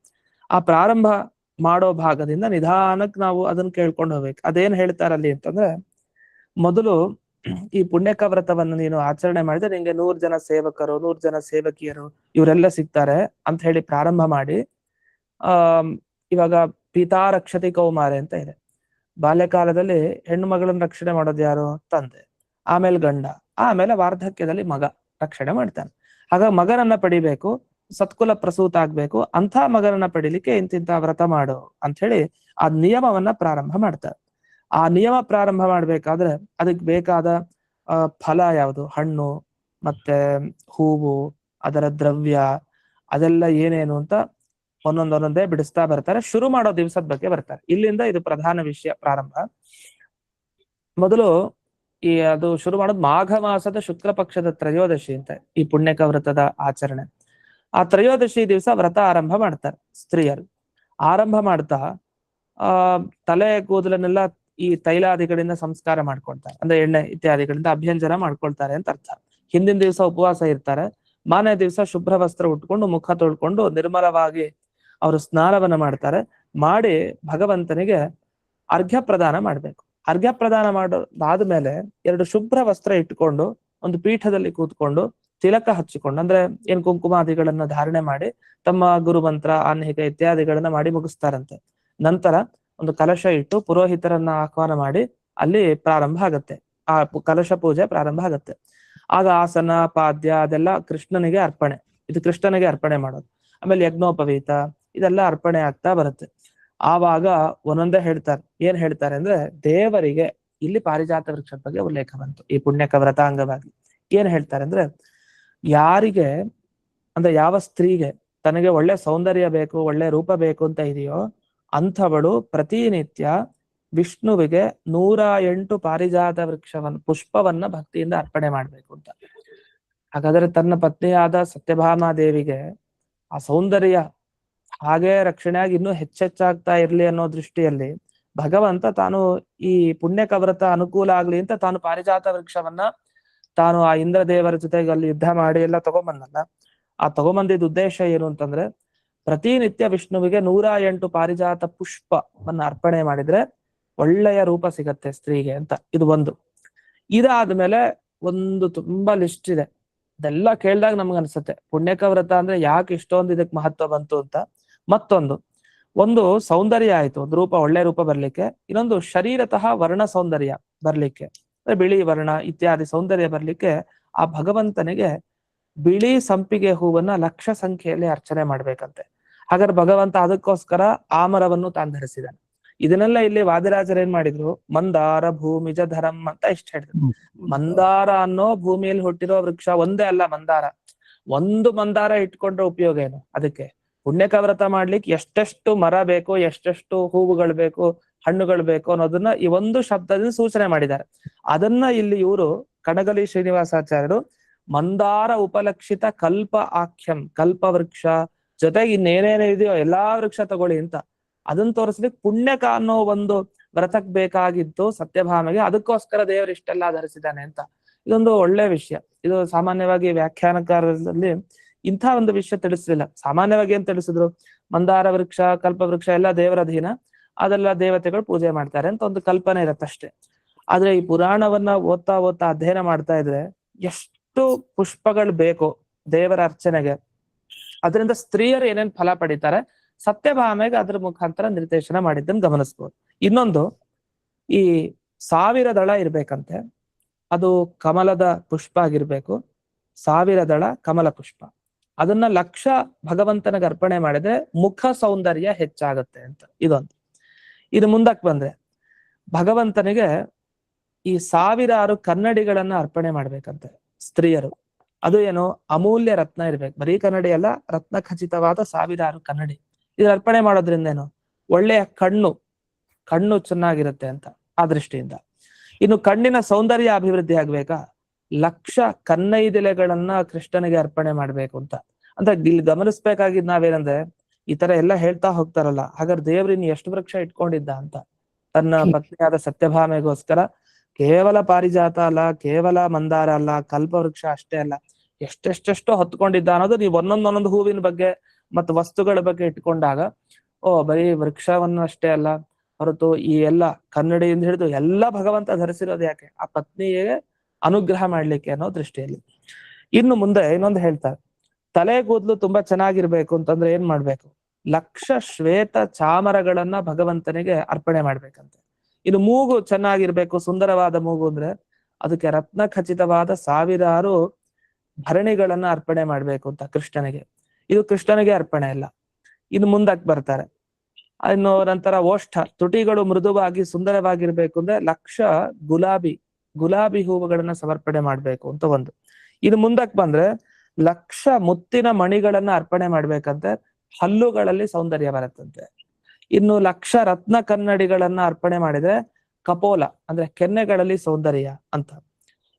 ಆ ಪ್ರಾರಂಭ ಮಾಡೋ ಭಾಗದಿಂದ ನಿಧಾನಕ್ಕೆ ನಾವು ಅದನ್ನ ಕೇಳ್ಕೊಂಡು ಹೋಗ್ಬೇಕು. ಅದೇನ್ ಹೇಳ್ತಾರಲ್ಲಿ ಅಂತಂದ್ರೆ, ಮೊದಲು ಈ ಪುಣ್ಯಕ ವ್ರತವನ್ನು ನೀನು ಆಚರಣೆ ಮಾಡಿದ್ರೆ ನಿಂಗೆ 100 ಜನ ಸೇವಕರು 100 ಜನ ಸೇವಕಿಯರು ಇವರೆಲ್ಲ ಸಿಗ್ತಾರೆ ಅಂತ ಹೇಳಿ ಪ್ರಾರಂಭ ಮಾಡಿ, ಇವಾಗ ಪಿತಾ ರಕ್ಷತಿ ಕೌಮಾರೆ ಅಂತ ಇದೆ, ಬಾಲ್ಯಕಾಲದಲ್ಲಿ ಹೆಣ್ಣು ಮಗಳನ್ನ ರಕ್ಷಣೆ ಮಾಡೋದು ಯಾರು, ತಂದೆ, ಆಮೇಲೆ ಗಂಡ, ಆಮೇಲೆ ವಾರ್ಧಕ್ಯದಲ್ಲಿ ಮಗ ರಕ್ಷಣೆ ಮಾಡ್ತಾನೆ. ಆಗ ಮಗನನ್ನ ಪಡಿಬೇಕು, ಸತ್ಕುಲ ಪ್ರಸೂತ ಆಗ್ಬೇಕು, ಅಂಥ ಮಗನನ್ನ ಪಡಿಲಿಕ್ಕೆ ಇಂತಿಂತ ವ್ರತ ಮಾಡು ಅಂತ ಹೇಳಿ ಆ ನಿಯಮವನ್ನ ಪ್ರಾರಂಭ ಮಾಡ್ತಾರೆ. ಆ ನಿಯಮ ಪ್ರಾರಂಭ ಮಾಡ್ಬೇಕಾದ್ರೆ ಅದಕ್ಕೆ ಬೇಕಾದ ಫಲ ಯಾವುದು, ಹಣ್ಣು ಮತ್ತೆ ಹೂವು, ಅದರ ದ್ರವ್ಯ, ಅದೆಲ್ಲ ಏನೇನು ಅಂತ ಒಂದೊಂದೇ ಬಿಡಿಸ್ತಾ ಬರ್ತಾರೆ. ಶುರು ಮಾಡೋ ದಿವಸದ ಬಗ್ಗೆ ಬರ್ತಾರೆ. ಇಲ್ಲಿಂದ ಇದು ಪ್ರಧಾನ ವಿಷಯ ಪ್ರಾರಂಭ. ಮೊದಲು ಅದು ಶುರು ಮಾಡೋದು ಮಾಘ ಮಾಸದ ಶುಕ್ಲ ಪಕ್ಷದ ತ್ರಯೋದಶಿ ಅಂತ ಈ ಪುಣ್ಯಕ ವ್ರತದ ಆಚರಣೆ. ಆ ತ್ರಯೋದಶಿ ದಿವಸ ವ್ರತ ಆರಂಭ ಮಾಡ್ತಾರೆ ಸ್ತ್ರೀಯರು. ಆರಂಭ ಮಾಡ್ತಾ ತಲೆ ಕೂದಲನ್ನೆಲ್ಲ ಈ ತೈಲಾದಿಗಳಿಂದ ಸಂಸ್ಕಾರ ಮಾಡ್ಕೊಳ್ತಾರೆ, ಅಂದ್ರೆ ಎಣ್ಣೆ ಇತ್ಯಾದಿಗಳಿಂದ ಅಭ್ಯಂಜನ ಮಾಡ್ಕೊಳ್ತಾರೆ ಅಂತ ಅರ್ಥ. ಹಿಂದಿನ ದಿವಸ ಉಪವಾಸ ಇರ್ತಾರೆ, ಮಾರನೇ ದಿವಸ ಶುಭ್ರ ವಸ್ತ್ರ ಉಟ್ಕೊಂಡು ಮುಖ ತೊಳ್ಕೊಂಡು ನಿರ್ಮಲವಾಗಿ ಅವರು ಸ್ನಾನವನ್ನ ಮಾಡ್ತಾರೆ. ಮಾಡಿ ಭಗವಂತನಿಗೆ ಅರ್ಘ್ಯ ಪ್ರದಾನ ಮಾಡ್ಬೇಕು. ಅರ್ಘ್ಯ ಪ್ರದಾನ ಮಾಡೋದಾದ್ಮೇಲೆ 2 ಶುಭ್ರ ವಸ್ತ್ರ ಇಟ್ಕೊಂಡು ಒಂದು ಪೀಠದಲ್ಲಿ ಕೂತ್ಕೊಂಡು ತಿಲಕ ಹಚ್ಚಿಕೊಂಡು, ಅಂದ್ರೆ ಏನ್ ಕುಂಕುಮಾದಿಗಳನ್ನ ಧಾರಣೆ ಮಾಡಿ ತಮ್ಮ ಗುರುಮಂತ್ರ ಆನ್ಹಿಕ ಇತ್ಯಾದಿಗಳನ್ನ ಮಾಡಿ ಮುಗಿಸ್ತಾರಂತೆ. ನಂತರ ಒಂದು ಕಲಶ ಇಟ್ಟು ಪುರೋಹಿತರನ್ನ ಆಹ್ವಾನ ಮಾಡಿ ಅಲ್ಲಿ ಪ್ರಾರಂಭ ಆಗತ್ತೆ, ಆ ಕಲಶ ಪೂಜೆ ಪ್ರಾರಂಭ ಆಗತ್ತೆ. ಆಗ ಆಸನ ಪಾದ್ಯ ಅದೆಲ್ಲ ಕೃಷ್ಣನಿಗೆ ಅರ್ಪಣೆ, ಇದು ಕೃಷ್ಣನಿಗೆ ಅರ್ಪಣೆ ಮಾಡೋದು. ಆಮೇಲೆ ಯಜ್ಞೋಪವೀತ ಇದೆಲ್ಲ ಅರ್ಪಣೆ ಆಗ್ತಾ ಬರುತ್ತೆ. ಆವಾಗ ಒಂದೊಂದೇ ಹೇಳ್ತಾರೆ. ಏನ್ ಹೇಳ್ತಾರೆ ಅಂದ್ರೆ, ದೇವರಿಗೆ ಇಲ್ಲಿ ಪಾರಿಜಾತ ವೃಕ್ಷದ ಬಗ್ಗೆ ಉಲ್ಲೇಖ ಬಂತು ಈ ಪುಣ್ಯಕ ವ್ರತಾಂಗವಾಗಿ. ಏನ್ ಹೇಳ್ತಾರೆ ಅಂದ್ರೆ, ಯಾರಿಗೆ ಅಂದ್ರೆ ಯಾವ ಸ್ತ್ರೀಗೆ ತನಗೆ ಒಳ್ಳೆ ಸೌಂದರ್ಯ ಬೇಕು, ಒಳ್ಳೆ ರೂಪ ಬೇಕು ಅಂತ ಇದೆಯೋ ಅಂಥವಳು ಪ್ರತಿನಿತ್ಯ ವಿಷ್ಣುವಿಗೆ 108 ಪಾರಿಜಾತ ಪುಷ್ಪವನ್ನ ಭಕ್ತಿಯಿಂದ ಅರ್ಪಣೆ ಮಾಡ್ಬೇಕು ಅಂತ. ಹಾಗಾದ್ರೆ ತನ್ನ ಪತ್ನಿಯಾದ ಸತ್ಯಭಾಮಾದೇವಿಗೆ ಆ ಸೌಂದರ್ಯ ಹಾಗೆ ರಕ್ಷಣೆಯಾಗಿ ಇನ್ನೂ ಹೆಚ್ಚೆಚ್ಚಾಗ್ತಾ ಇರ್ಲಿ ಅನ್ನೋ ದೃಷ್ಟಿಯಲ್ಲಿ ಭಗವಂತ ತಾನು ಈ ಪುಣ್ಯಕ ವ್ರತ ಅನುಕೂಲ ಆಗ್ಲಿ ಅಂತ ತಾನು ಪಾರಿಜಾತ ವೃಕ್ಷವನ್ನ ತಾನು ಆ ಇಂದ್ರದೇವರ ಜೊತೆಗೆ ಅಲ್ಲಿ ಯುದ್ಧ ಮಾಡಿ ಎಲ್ಲ ತಗೊಂಬಂದಲ್ಲ. ಆ ತಗೊಂಬಂದಿದ್ದ ಉದ್ದೇಶ ಏನು ಅಂತಂದ್ರೆ, ಪ್ರತಿನಿತ್ಯ ವಿಷ್ಣುವಿಗೆ 108 ಪಾರಿಜಾತ ಪುಷ್ಪವನ್ನ ಅರ್ಪಣೆ ಮಾಡಿದ್ರೆ ಒಳ್ಳೆಯ ರೂಪ ಸಿಗತ್ತೆ ಸ್ತ್ರೀಗೆ ಅಂತ. ಇದು ಒಂದು. ಇದಾದ್ಮೇಲೆ ಒಂದು ತುಂಬಾ ಲಿಸ್ಟ್ ಇದೆ. ಇದೆಲ್ಲ ಕೇಳಿದಾಗ ನಮ್ಗೆ ಅನ್ಸುತ್ತೆ ಪುಣ್ಯಕ ವ್ರತ ಅಂದ್ರೆ ಯಾಕೆ ಇಷ್ಟೊಂದು ಇದಕ್ಕೆ ಮಹತ್ವ ಬಂತು ಅಂತ. ಒಂದು ಸೌಂದರ್ಯ ಆಯ್ತು, ಒಂದು ರೂಪ, ಒಳ್ಳೆ ರೂಪ ಬರ್ಲಿಕ್ಕೆ. ಇನ್ನೊಂದು ಶರೀರತಃ ವರ್ಣ ಸೌಂದರ್ಯ ಬರ್ಲಿಕ್ಕೆ, ಬಿಳಿ ವರ್ಣ ಇತ್ಯಾದಿ ಸೌಂದರ್ಯ ಬರ್ಲಿಕ್ಕೆ ಆ ಭಗವಂತನಿಗೆ ಬಿಳಿ ಸಂಪಿಗೆ ಹೂವನ್ನ ಲಕ್ಷ ಸಂಖ್ಯೆಯಲ್ಲಿ ಅರ್ಚನೆ ಮಾಡ್ಬೇಕಂತೆ. ಹಾಗಾದ್ರೆ ಭಗವಂತ ಅದಕ್ಕೋಸ್ಕರ ಆಮರವನ್ನು ತಾನು ಧರಿಸಿದಾನೆ. ಇದನ್ನೆಲ್ಲ ಇಲ್ಲಿ ವಾದಿರಾಜರು ಏನ್ ಮಾಡಿದ್ರು, ಮಂದಾರ ಭೂಮಿಜ ಧರಂ ಅಂತ ಇಷ್ಟ ಹೇಳಿದ್ರು. ಮಂದಾರ ಅನ್ನೋ ಭೂಮಿಯಲ್ಲಿ ಹುಟ್ಟಿರೋ ವೃಕ್ಷ ಒಂದೇ ಅಲ್ಲ ಮಂದಾರ. ಒಂದು ಮಂದಾರ ಇಟ್ಕೊಂಡ್ರೆ ಉಪಯೋಗ ಏನು? ಅದಕ್ಕೆ ಪುಣ್ಯಕ ವ್ರತ ಮಾಡ್ಲಿಕ್ಕೆ ಎಷ್ಟೆಷ್ಟು ಮರ ಬೇಕು, ಎಷ್ಟೆಷ್ಟು ಹೂವುಗಳು ಬೇಕು, ಹಣ್ಣುಗಳು ಬೇಕು ಅನ್ನೋದನ್ನ ಈ ಒಂದು ಶಬ್ದದಿಂದ ಸೂಚನೆ ಮಾಡಿದ್ದಾರೆ. ಅದನ್ನ ಇಲ್ಲಿ ಇವರು ಕಣಗಲಿ ಶ್ರೀನಿವಾಸಾಚಾರ್ಯರು ಮಂದಾರ ಉಪಲಕ್ಷಿತ ಕಲ್ಪ ಆಖ್ಯಂ, ಕಲ್ಪ ವೃಕ್ಷ ಜೊತೆಗೆ ಇನ್ನೇನೇನು ಇದೆಯೋ ಎಲ್ಲಾ ವೃಕ್ಷ ತಗೊಳ್ಳಿ ಅಂತ ಅದನ್ನ ತೋರಿಸ್ಲಿಕ್ಕೆ ಪುಣ್ಯಕ ಅನ್ನೋ ಒಂದು ವ್ರತಕ್ ಬೇಕಾಗಿತ್ತು ಸತ್ಯಭಾಮೆಗೆ, ಅದಕ್ಕೋಸ್ಕರ ದೇವರು ಇಷ್ಟೆಲ್ಲ ಧರಿಸಿದ್ದಾನೆ ಅಂತ. ಇದೊಂದು ಒಳ್ಳೆ ವಿಷಯ. ಇದು ಸಾಮಾನ್ಯವಾಗಿ ವ್ಯಾಖ್ಯಾನಕಾರರಲ್ಲಿ ಇಂಥ ಒಂದು ವಿಷಯ ತಿಳಿಸಲಿಲ್ಲ. ಸಾಮಾನ್ಯವಾಗಿ ಏನ್ ತಿಳಿಸಿದ್ರು, ಮಂದಾರ ವೃಕ್ಷ, ಕಲ್ಪ ವೃಕ್ಷ ಎಲ್ಲ ದೇವರ ಅಧೀನ, ಅದೆಲ್ಲ ದೇವತೆಗಳು ಪೂಜೆ ಮಾಡ್ತಾರೆ ಅಂತ ಒಂದು ಕಲ್ಪನೆ ಇರತ್ತಷ್ಟೇ. ಆದ್ರೆ ಈ ಪುರಾಣವನ್ನ ಓದ್ತಾ ಓದ್ತಾ ಅಧ್ಯಯನ ಮಾಡ್ತಾ ಇದ್ರೆ ಎಷ್ಟು ಪುಷ್ಪಗಳು ಬೇಕು ದೇವರ ಅರ್ಚನೆಗೆ, ಅದರಿಂದ ಸ್ತ್ರೀಯರು ಏನೇನ್ ಫಲ ಪಡಿತಾರೆ, ಸತ್ಯಭಾಮೆಗೆ ಅದ್ರ ಮುಖಾಂತರ ನಿರ್ದೇಶನ ಮಾಡಿದ್ದನ್ನು ಗಮನಿಸ್ಬೋದು. ಇನ್ನೊಂದು, ಈ 1000 ದಳ ಇರ್ಬೇಕಂತೆ, ಅದು ಕಮಲದ ಪುಷ್ಪ ಆಗಿರ್ಬೇಕು, 1000 ದಳ ಕಮಲ ಪುಷ್ಪ. ಅದನ್ನ 1,00,000 ಭಗವಂತನಿಗೆ ಅರ್ಪಣೆ ಮಾಡಿದ್ರೆ ಮುಖ ಸೌಂದರ್ಯ ಹೆಚ್ಚಾಗುತ್ತೆ ಅಂತ ಇದೊಂದು. ಇದು ಮುಂದಕ್ಕೆ ಬಂದ್ರೆ ಭಗವಂತನಿಗೆ ಈ 1000 ಕನ್ನಡಿಗಳನ್ನ ಅರ್ಪಣೆ ಮಾಡ್ಬೇಕಂತೆ ಸ್ತ್ರೀಯರು. ಅದು ಏನು, ಅಮೂಲ್ಯ ರತ್ನ ಇರ್ಬೇಕು, ಬರೀ ಕನ್ನಡಿ ಅಲ್ಲ, ರತ್ನ ಖಚಿತವಾದ 1000 ಕನ್ನಡಿ. ಇದು ಅರ್ಪಣೆ ಮಾಡೋದ್ರಿಂದ ಏನು, ಒಳ್ಳೆಯ ಕಣ್ಣು ಚೆನ್ನಾಗಿರುತ್ತೆ ಅಂತ ಆ ದೃಷ್ಟಿಯಿಂದ. ಇನ್ನು ಕಣ್ಣಿನ ಸೌಂದರ್ಯ ಅಭಿವೃದ್ಧಿ ಆಗ್ಬೇಕಾ, 1,00,000 ಕನ್ನೈದಿಲೆಗಳನ್ನ ಕೃಷ್ಣನಿಗೆ ಅರ್ಪಣೆ ಮಾಡ್ಬೇಕು ಅಂತ. ಇಲ್ಲಿ ಗಮನಿಸ್ಬೇಕಾಗಿದ್ ನಾವೇನಂದ್ರೆ, ಈ ತರ ಎಲ್ಲ ಹೇಳ್ತಾ ಹೋಗ್ತಾರಲ್ಲ, ಹಾಗಾದ್ರೆ ದೇವ್ರಿನ್ ಎಷ್ಟು ವೃಕ್ಷ ಇಟ್ಕೊಂಡಿದ್ದ ಅಂತ. ತನ್ನ ಪತ್ನಿಯಾದ ಸತ್ಯಭಾಮೆಗೋಸ್ಕರ ಕೇವಲ ಪಾರಿಜಾತ ಅಲ್ಲ, ಕೇವಲ ಮಂದಾರ ಅಲ್ಲ, ಕಲ್ಪವೃಕ್ಷ ಅಷ್ಟೇ ಅಲ್ಲ, ಎಷ್ಟೆಷ್ಟೆಷ್ಟೋ ಹೊತ್ಕೊಂಡಿದ್ದ ಅನ್ನೋದು ನೀವು ಒಂದೊಂದೊಂದೊಂದು ಹೂವಿನ ಬಗ್ಗೆ ಮತ್ತು ವಸ್ತುಗಳ ಬಗ್ಗೆ ಇಟ್ಕೊಂಡಾಗ, ಬರೀ ವೃಕ್ಷವನ್ನು ಅಷ್ಟೇ ಅಲ್ಲ, ಹೊರತು ಈ ಎಲ್ಲ ಕನ್ನಡಿಯಿಂದ ಹಿಡಿದು ಎಲ್ಲ ಭಗವಂತ ಧರಿಸಿರೋದು ಯಾಕೆ, ಆ ಪತ್ನಿಗೆ ಅನುಗ್ರಹ ಮಾಡ್ಲಿಕ್ಕೆ ಅನ್ನೋ ದೃಷ್ಟಿಯಲ್ಲಿ. ಇನ್ನು ಮುಂದೆ ಇನ್ನೊಂದು ಹೇಳ್ತಾರೆ, ತಲೆ ಕೂದಲು ತುಂಬಾ ಚೆನ್ನಾಗಿರ್ಬೇಕು ಅಂತಂದ್ರೆ ಏನ್ ಮಾಡ್ಬೇಕು, 1,00,000 ಶ್ವೇತ ಚಾಮರಗಳನ್ನ ಭಗವಂತನಿಗೆ ಅರ್ಪಣೆ ಮಾಡ್ಬೇಕಂತೆ. ಇನ್ನು ಮೂಗು ಚೆನ್ನಾಗಿರ್ಬೇಕು, ಸುಂದರವಾದ ಮೂಗು ಅಂದ್ರೆ ಅದಕ್ಕೆ ರತ್ನ ಖಚಿತವಾದ 1000 ಭರಣಿಗಳನ್ನ ಅರ್ಪಣೆ ಮಾಡ್ಬೇಕು ಅಂತ ಕೃಷ್ಣನಿಗೆ. ಇದು ಕೃಷ್ಣನಿಗೆ ಅರ್ಪಣೆ ಇಲ್ಲ. ಇನ್ನು ಮುಂದಕ್ಕೆ ಬರ್ತಾರೆ, ಇನ್ನು ನಂತರ ಓಷ್ಠ, ತುಟಿಗಳು ಮೃದುವಾಗಿ ಸುಂದರವಾಗಿರ್ಬೇಕು ಅಂದ್ರೆ 1,00,000 ಗುಲಾಬಿ ಹೂವುಗಳನ್ನ ಸಮರ್ಪಣೆ ಮಾಡ್ಬೇಕು ಅಂತ ಒಂದು. ಇನ್ನು ಮುಂದಕ್ಕೆ ಬಂದ್ರೆ 1,00,000 ಮುತ್ತಿನ ಮಣಿಗಳನ್ನ ಅರ್ಪಣೆ ಮಾಡ್ಬೇಕಂತೆ, ಹಲ್ಲುಗಳಲ್ಲಿ ಸೌಂದರ್ಯ ಬರುತ್ತಂತೆ. ಇನ್ನು 1,00,000 ರತ್ನ ಕನ್ನಡಿಗಳನ್ನ ಅರ್ಪಣೆ ಮಾಡಿದ್ರೆ ಕಪೋಲ ಅಂದ್ರೆ ಕೆನ್ನೆಗಳಲ್ಲಿ ಸೌಂದರ್ಯ ಅಂತ.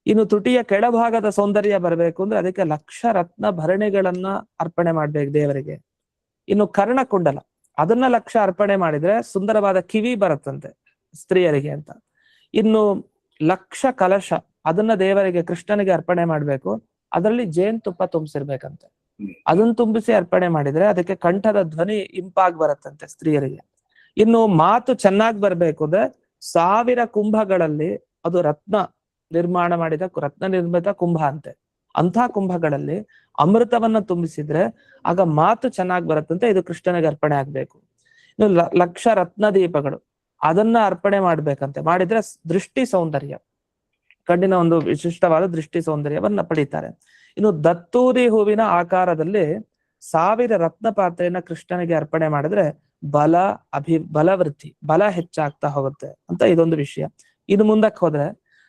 ಇನ್ನು ತುಟಿಯ ಕೆಳಭಾಗದ ಸೌಂದರ್ಯ ಬರಬೇಕು ಅಂದ್ರೆ ಅದಕ್ಕೆ 1,00,000 ರತ್ನ ಭರಣಿಗಳನ್ನ ಅರ್ಪಣೆ ಮಾಡ್ಬೇಕು ದೇವರಿಗೆ. ಇನ್ನು ಕರ್ಣಕುಂಡಲ, ಅದನ್ನ 1,00,000 ಅರ್ಪಣೆ ಮಾಡಿದ್ರೆ ಸುಂದರವಾದ ಕಿವಿ ಬರುತ್ತಂತೆ ಸ್ತ್ರೀಯರಿಗೆ ಅಂತ. ಇನ್ನು 1,00,000 ಕಲಶ, ಅದನ್ನ ದೇವರಿಗೆ ಕೃಷ್ಣನಿಗೆ ಅರ್ಪಣೆ ಮಾಡ್ಬೇಕು, ಅದರಲ್ಲಿ ಜೇನುತುಪ್ಪ ತುಂಬಿಸಿರ್ಬೇಕಂತೆ. ಅದನ್ನ ತುಂಬಿಸಿ ಅರ್ಪಣೆ ಮಾಡಿದ್ರೆ ಅದಕ್ಕೆ ಕಂಠದ ಧ್ವನಿ ಇಂಪಾಗಿ ಬರುತ್ತಂತೆ ಸ್ತ್ರೀಯರಿಗೆ. ಇನ್ನು ಮಾತು ಚೆನ್ನಾಗಿ ಬರ್ಬೇಕು ಅಂದ್ರೆ 1000 ಕುಂಭಗಳಲ್ಲಿ, ಅದು ರತ್ನ ನಿರ್ಮಿತ ಕುಂಭ ಅಂತೆ, ಅಂಥ ಕುಂಭಗಳಲ್ಲಿ ಅಮೃತವನ್ನ ತುಂಬಿಸಿದ್ರೆ ಆಗ ಮಾತು ಚೆನ್ನಾಗಿ ಬರುತ್ತಂತೆ, ಇದು ಕೃಷ್ಣನಿಗೆ ಅರ್ಪಣೆ ಆಗ್ಬೇಕು. ಇನ್ನು 1,00,000 ರತ್ನ ದೀಪಗಳು, ಅದನ್ನ ಅರ್ಪಣೆ ಮಾಡ್ಬೇಕಂತೆ, ಮಾಡಿದ್ರೆ ದೃಷ್ಟಿ ಸೌಂದರ್ಯ, ಕಣ್ಣಿನ ಒಂದು ವಿಶಿಷ್ಟವಾದ ದೃಷ್ಟಿ ಸೌಂದರ್ಯವನ್ನ ಪಡೀತಾರೆ. ಇನ್ನು ದತ್ತೂರಿ ಹೂವಿನ ಆಕಾರದಲ್ಲಿ 1000 ರತ್ನ ಪಾತ್ರೆಯನ್ನ ಕೃಷ್ಣನಿಗೆ ಅರ್ಪಣೆ ಮಾಡಿದ್ರೆ ಬಲವೃದ್ಧಿ, ಬಲ ಹೆಚ್ಚಾಗ್ತಾ ಹೋಗುತ್ತೆ ಅಂತ ಇದೊಂದು ವಿಷಯ. ಇನ್ನು ಮುಂದಕ್ಕೆ ಹೋದ್ರೆ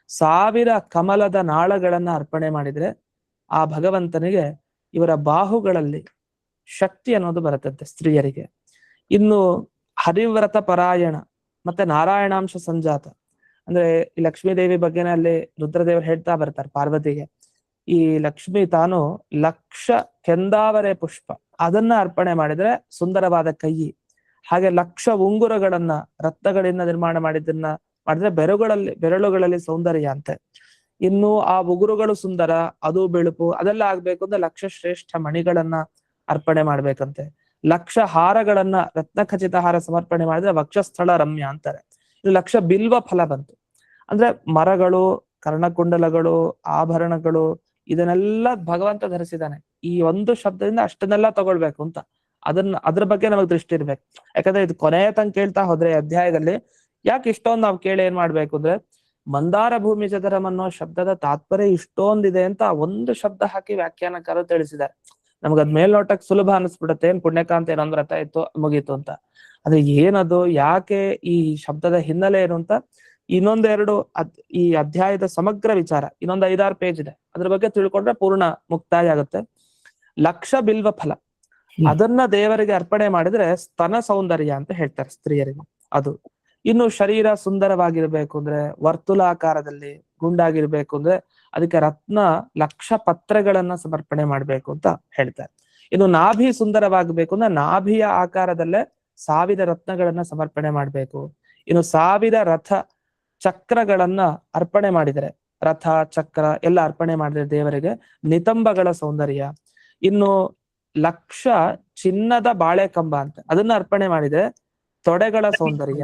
1000 ಕಮಲದ ನಾಳಗಳನ್ನ ಅರ್ಪಣೆ ಮಾಡಿದ್ರೆ ಆ ಭಗವಂತನಿಗೆ ಇವರ ಬಾಹುಗಳಲ್ಲಿ ಶಕ್ತಿ ಅನ್ನೋದು ಬರುತ್ತಂತೆ ಸ್ತ್ರೀಯರಿಗೆ. ಇನ್ನು ಹರಿವ್ರತ ಪರಾಯಣ ಮತ್ತೆ ನಾರಾಯಣಾಂಶ ಸಂಜಾತ ಅಂದ್ರೆ ಈ ಲಕ್ಷ್ಮೀದೇವಿ ಬಗ್ಗೆನೇ ಅಲ್ಲಿ ರುದ್ರದೇವರು ಹೇಳ್ತಾ ಬರ್ತಾರೆ ಪಾರ್ವತಿಗೆ, ಈ ಲಕ್ಷ್ಮಿ ತಾನು 1,00,000 ಕೆಂದಾವರೆ ಪುಷ್ಪ ಅದನ್ನ ಅರ್ಪಣೆ ಮಾಡಿದ್ರೆ ಸುಂದರವಾದ ಕೈ, ಹಾಗೆ 1,00,000 ಉಂಗುರಗಳನ್ನ ರತ್ನಗಳಿಂದ ನಿರ್ಮಾಣ ಮಾಡಿದ್ದನ್ನ ಮಾಡಿದ್ರೆ ಬೆರಳುಗಳಲ್ಲಿ ಸೌಂದರ್ಯ ಅಂತೆ. ಇನ್ನು ಆ ಉಗುರುಗಳು ಸುಂದರ, ಅದು ಬೆಳುಪು, ಅದೆಲ್ಲ ಆಗ್ಬೇಕು ಅಂದ್ರೆ 1,00,000 ಶ್ರೇಷ್ಠ ಮಣಿಗಳನ್ನ ಅರ್ಪಣೆ ಮಾಡ್ಬೇಕಂತೆ. 1,00,000 ಹಾರಗಳನ್ನ ರತ್ನ ಖಚಿತ ಹಾರ ಸಮರ್ಪಣೆ ಮಾಡಿದ್ರೆ ವಕ್ಷಸ್ಥಳ ರಮ್ಯ ಅಂತಾರೆ. ಇದು 1,00,000 ಬಿಲ್ವ ಫಲ ಬಂತು ಅಂದ್ರೆ ಮರಗಳು, ಕರ್ಣಕುಂಡಲಗಳು, ಆಭರಣಗಳು, ಇದನ್ನೆಲ್ಲ ಭಗವಂತ ಧರಿಸಿದ್ದಾನೆ. ಈ ಒಂದು ಶಬ್ದದಿಂದ ಅಷ್ಟನ್ನೆಲ್ಲ ತಗೊಳ್ಬೇಕು ಅಂತ, ಅದ್ರ ಬಗ್ಗೆ ನಮಗ್ ದೃಷ್ಟಿ ಇರ್ಬೇಕು. ಯಾಕಂದ್ರೆ ಇದು ಕೊನೆಯ ತನಕ ಕೇಳ್ತಾ ಹೋದ್ರೆ ಅಧ್ಯಾಯದಲ್ಲಿ ಯಾಕೆ ಇಷ್ಟೊಂದು ನಾವು ಕೇಳಿ ಏನ್ ಮಾಡ್ಬೇಕು ಅಂದ್ರೆ, ಮಂದಾರ ಭೂಮಿ ಚದರಂ ಅನ್ನೋ ಶಬ್ದದ ತಾತ್ಪರ್ಯ ಇಷ್ಟೊಂದಿದೆ ಅಂತ ಒಂದು ಶಬ್ದ ಹಾಕಿ ವ್ಯಾಖ್ಯಾನಕಾರರು ತಿಳಿಸಿದ್ದಾರೆ. ನಮ್ಗದ್ ಮೇಲ್ನೋಟಕ್ಕೆ ಸುಲಭ ಅನಿಸ್ಬಿಡುತ್ತೆ, ಏನ್ ಪುಣ್ಯಕಾಂತ ಏನೊಂದ್ ವ್ರತ ಇತ್ತು ಮುಗೀತು ಅಂತ. ಆದ್ರೆ ಏನದು, ಯಾಕೆ ಈ ಶಬ್ದದ ಹಿನ್ನೆಲೆ ಏನು ಅಂತ ಇನ್ನೊಂದೆರಡು ಈ ಅಧ್ಯಾಯದ ಸಮಗ್ರ ವಿಚಾರ ಇನ್ನೊಂದು 5-6 ಪೇಜ್ ಇದೆ, ಅದ್ರ ಬಗ್ಗೆ ತಿಳ್ಕೊಂಡ್ರೆ ಪೂರ್ಣ ಮುಕ್ತಾಯ ಆಗುತ್ತೆ. 1,00,000 ಬಿಲ್ವ ಫಲ ಅದನ್ನ ದೇವರಿಗೆ ಅರ್ಪಣೆ ಮಾಡಿದ್ರೆ ಸ್ತನ ಸೌಂದರ್ಯ ಅಂತ ಹೇಳ್ತಾರೆ ಸ್ತ್ರೀಯರಿಗೆ ಅದು. ಇನ್ನು ಶರೀರ ಸುಂದರವಾಗಿರ್ಬೇಕು ಅಂದ್ರೆ, ವರ್ತುಲಾಕಾರದಲ್ಲಿ ಗುಂಡಾಗಿರ್ಬೇಕು ಅಂದ್ರೆ ಅದಕ್ಕೆ ರತ್ನ 1,00,000 ಪತ್ರೆಗಳನ್ನ ಸಮರ್ಪಣೆ ಮಾಡ್ಬೇಕು ಅಂತ ಹೇಳ್ತಾರೆ. ಇನ್ನು ನಾಭಿ ಸುಂದರವಾಗಬೇಕು ಅಂದ್ರೆ ನಾಭಿಯ ಆಕಾರದಲ್ಲೇ 1000 ರತ್ನಗಳನ್ನ ಸಮರ್ಪಣೆ ಮಾಡ್ಬೇಕು. ಇನ್ನು 1000 ರಥ ಚಕ್ರಗಳನ್ನ ಅರ್ಪಣೆ ಮಾಡಿದರೆ, ರಥ ಚಕ್ರ ಎಲ್ಲ ಅರ್ಪಣೆ ಮಾಡಿದ್ರೆ ದೇವರಿಗೆ ನಿತಂಬಗಳ ಸೌಂದರ್ಯ. ಇನ್ನು 1,00,000 ಚಿನ್ನದ ಬಾಳೆಕಂಬ ಅಂತ ಅದನ್ನ ಅರ್ಪಣೆ ಮಾಡಿದ್ರೆ ತೊಡೆಗಳ ಸೌಂದರ್ಯ.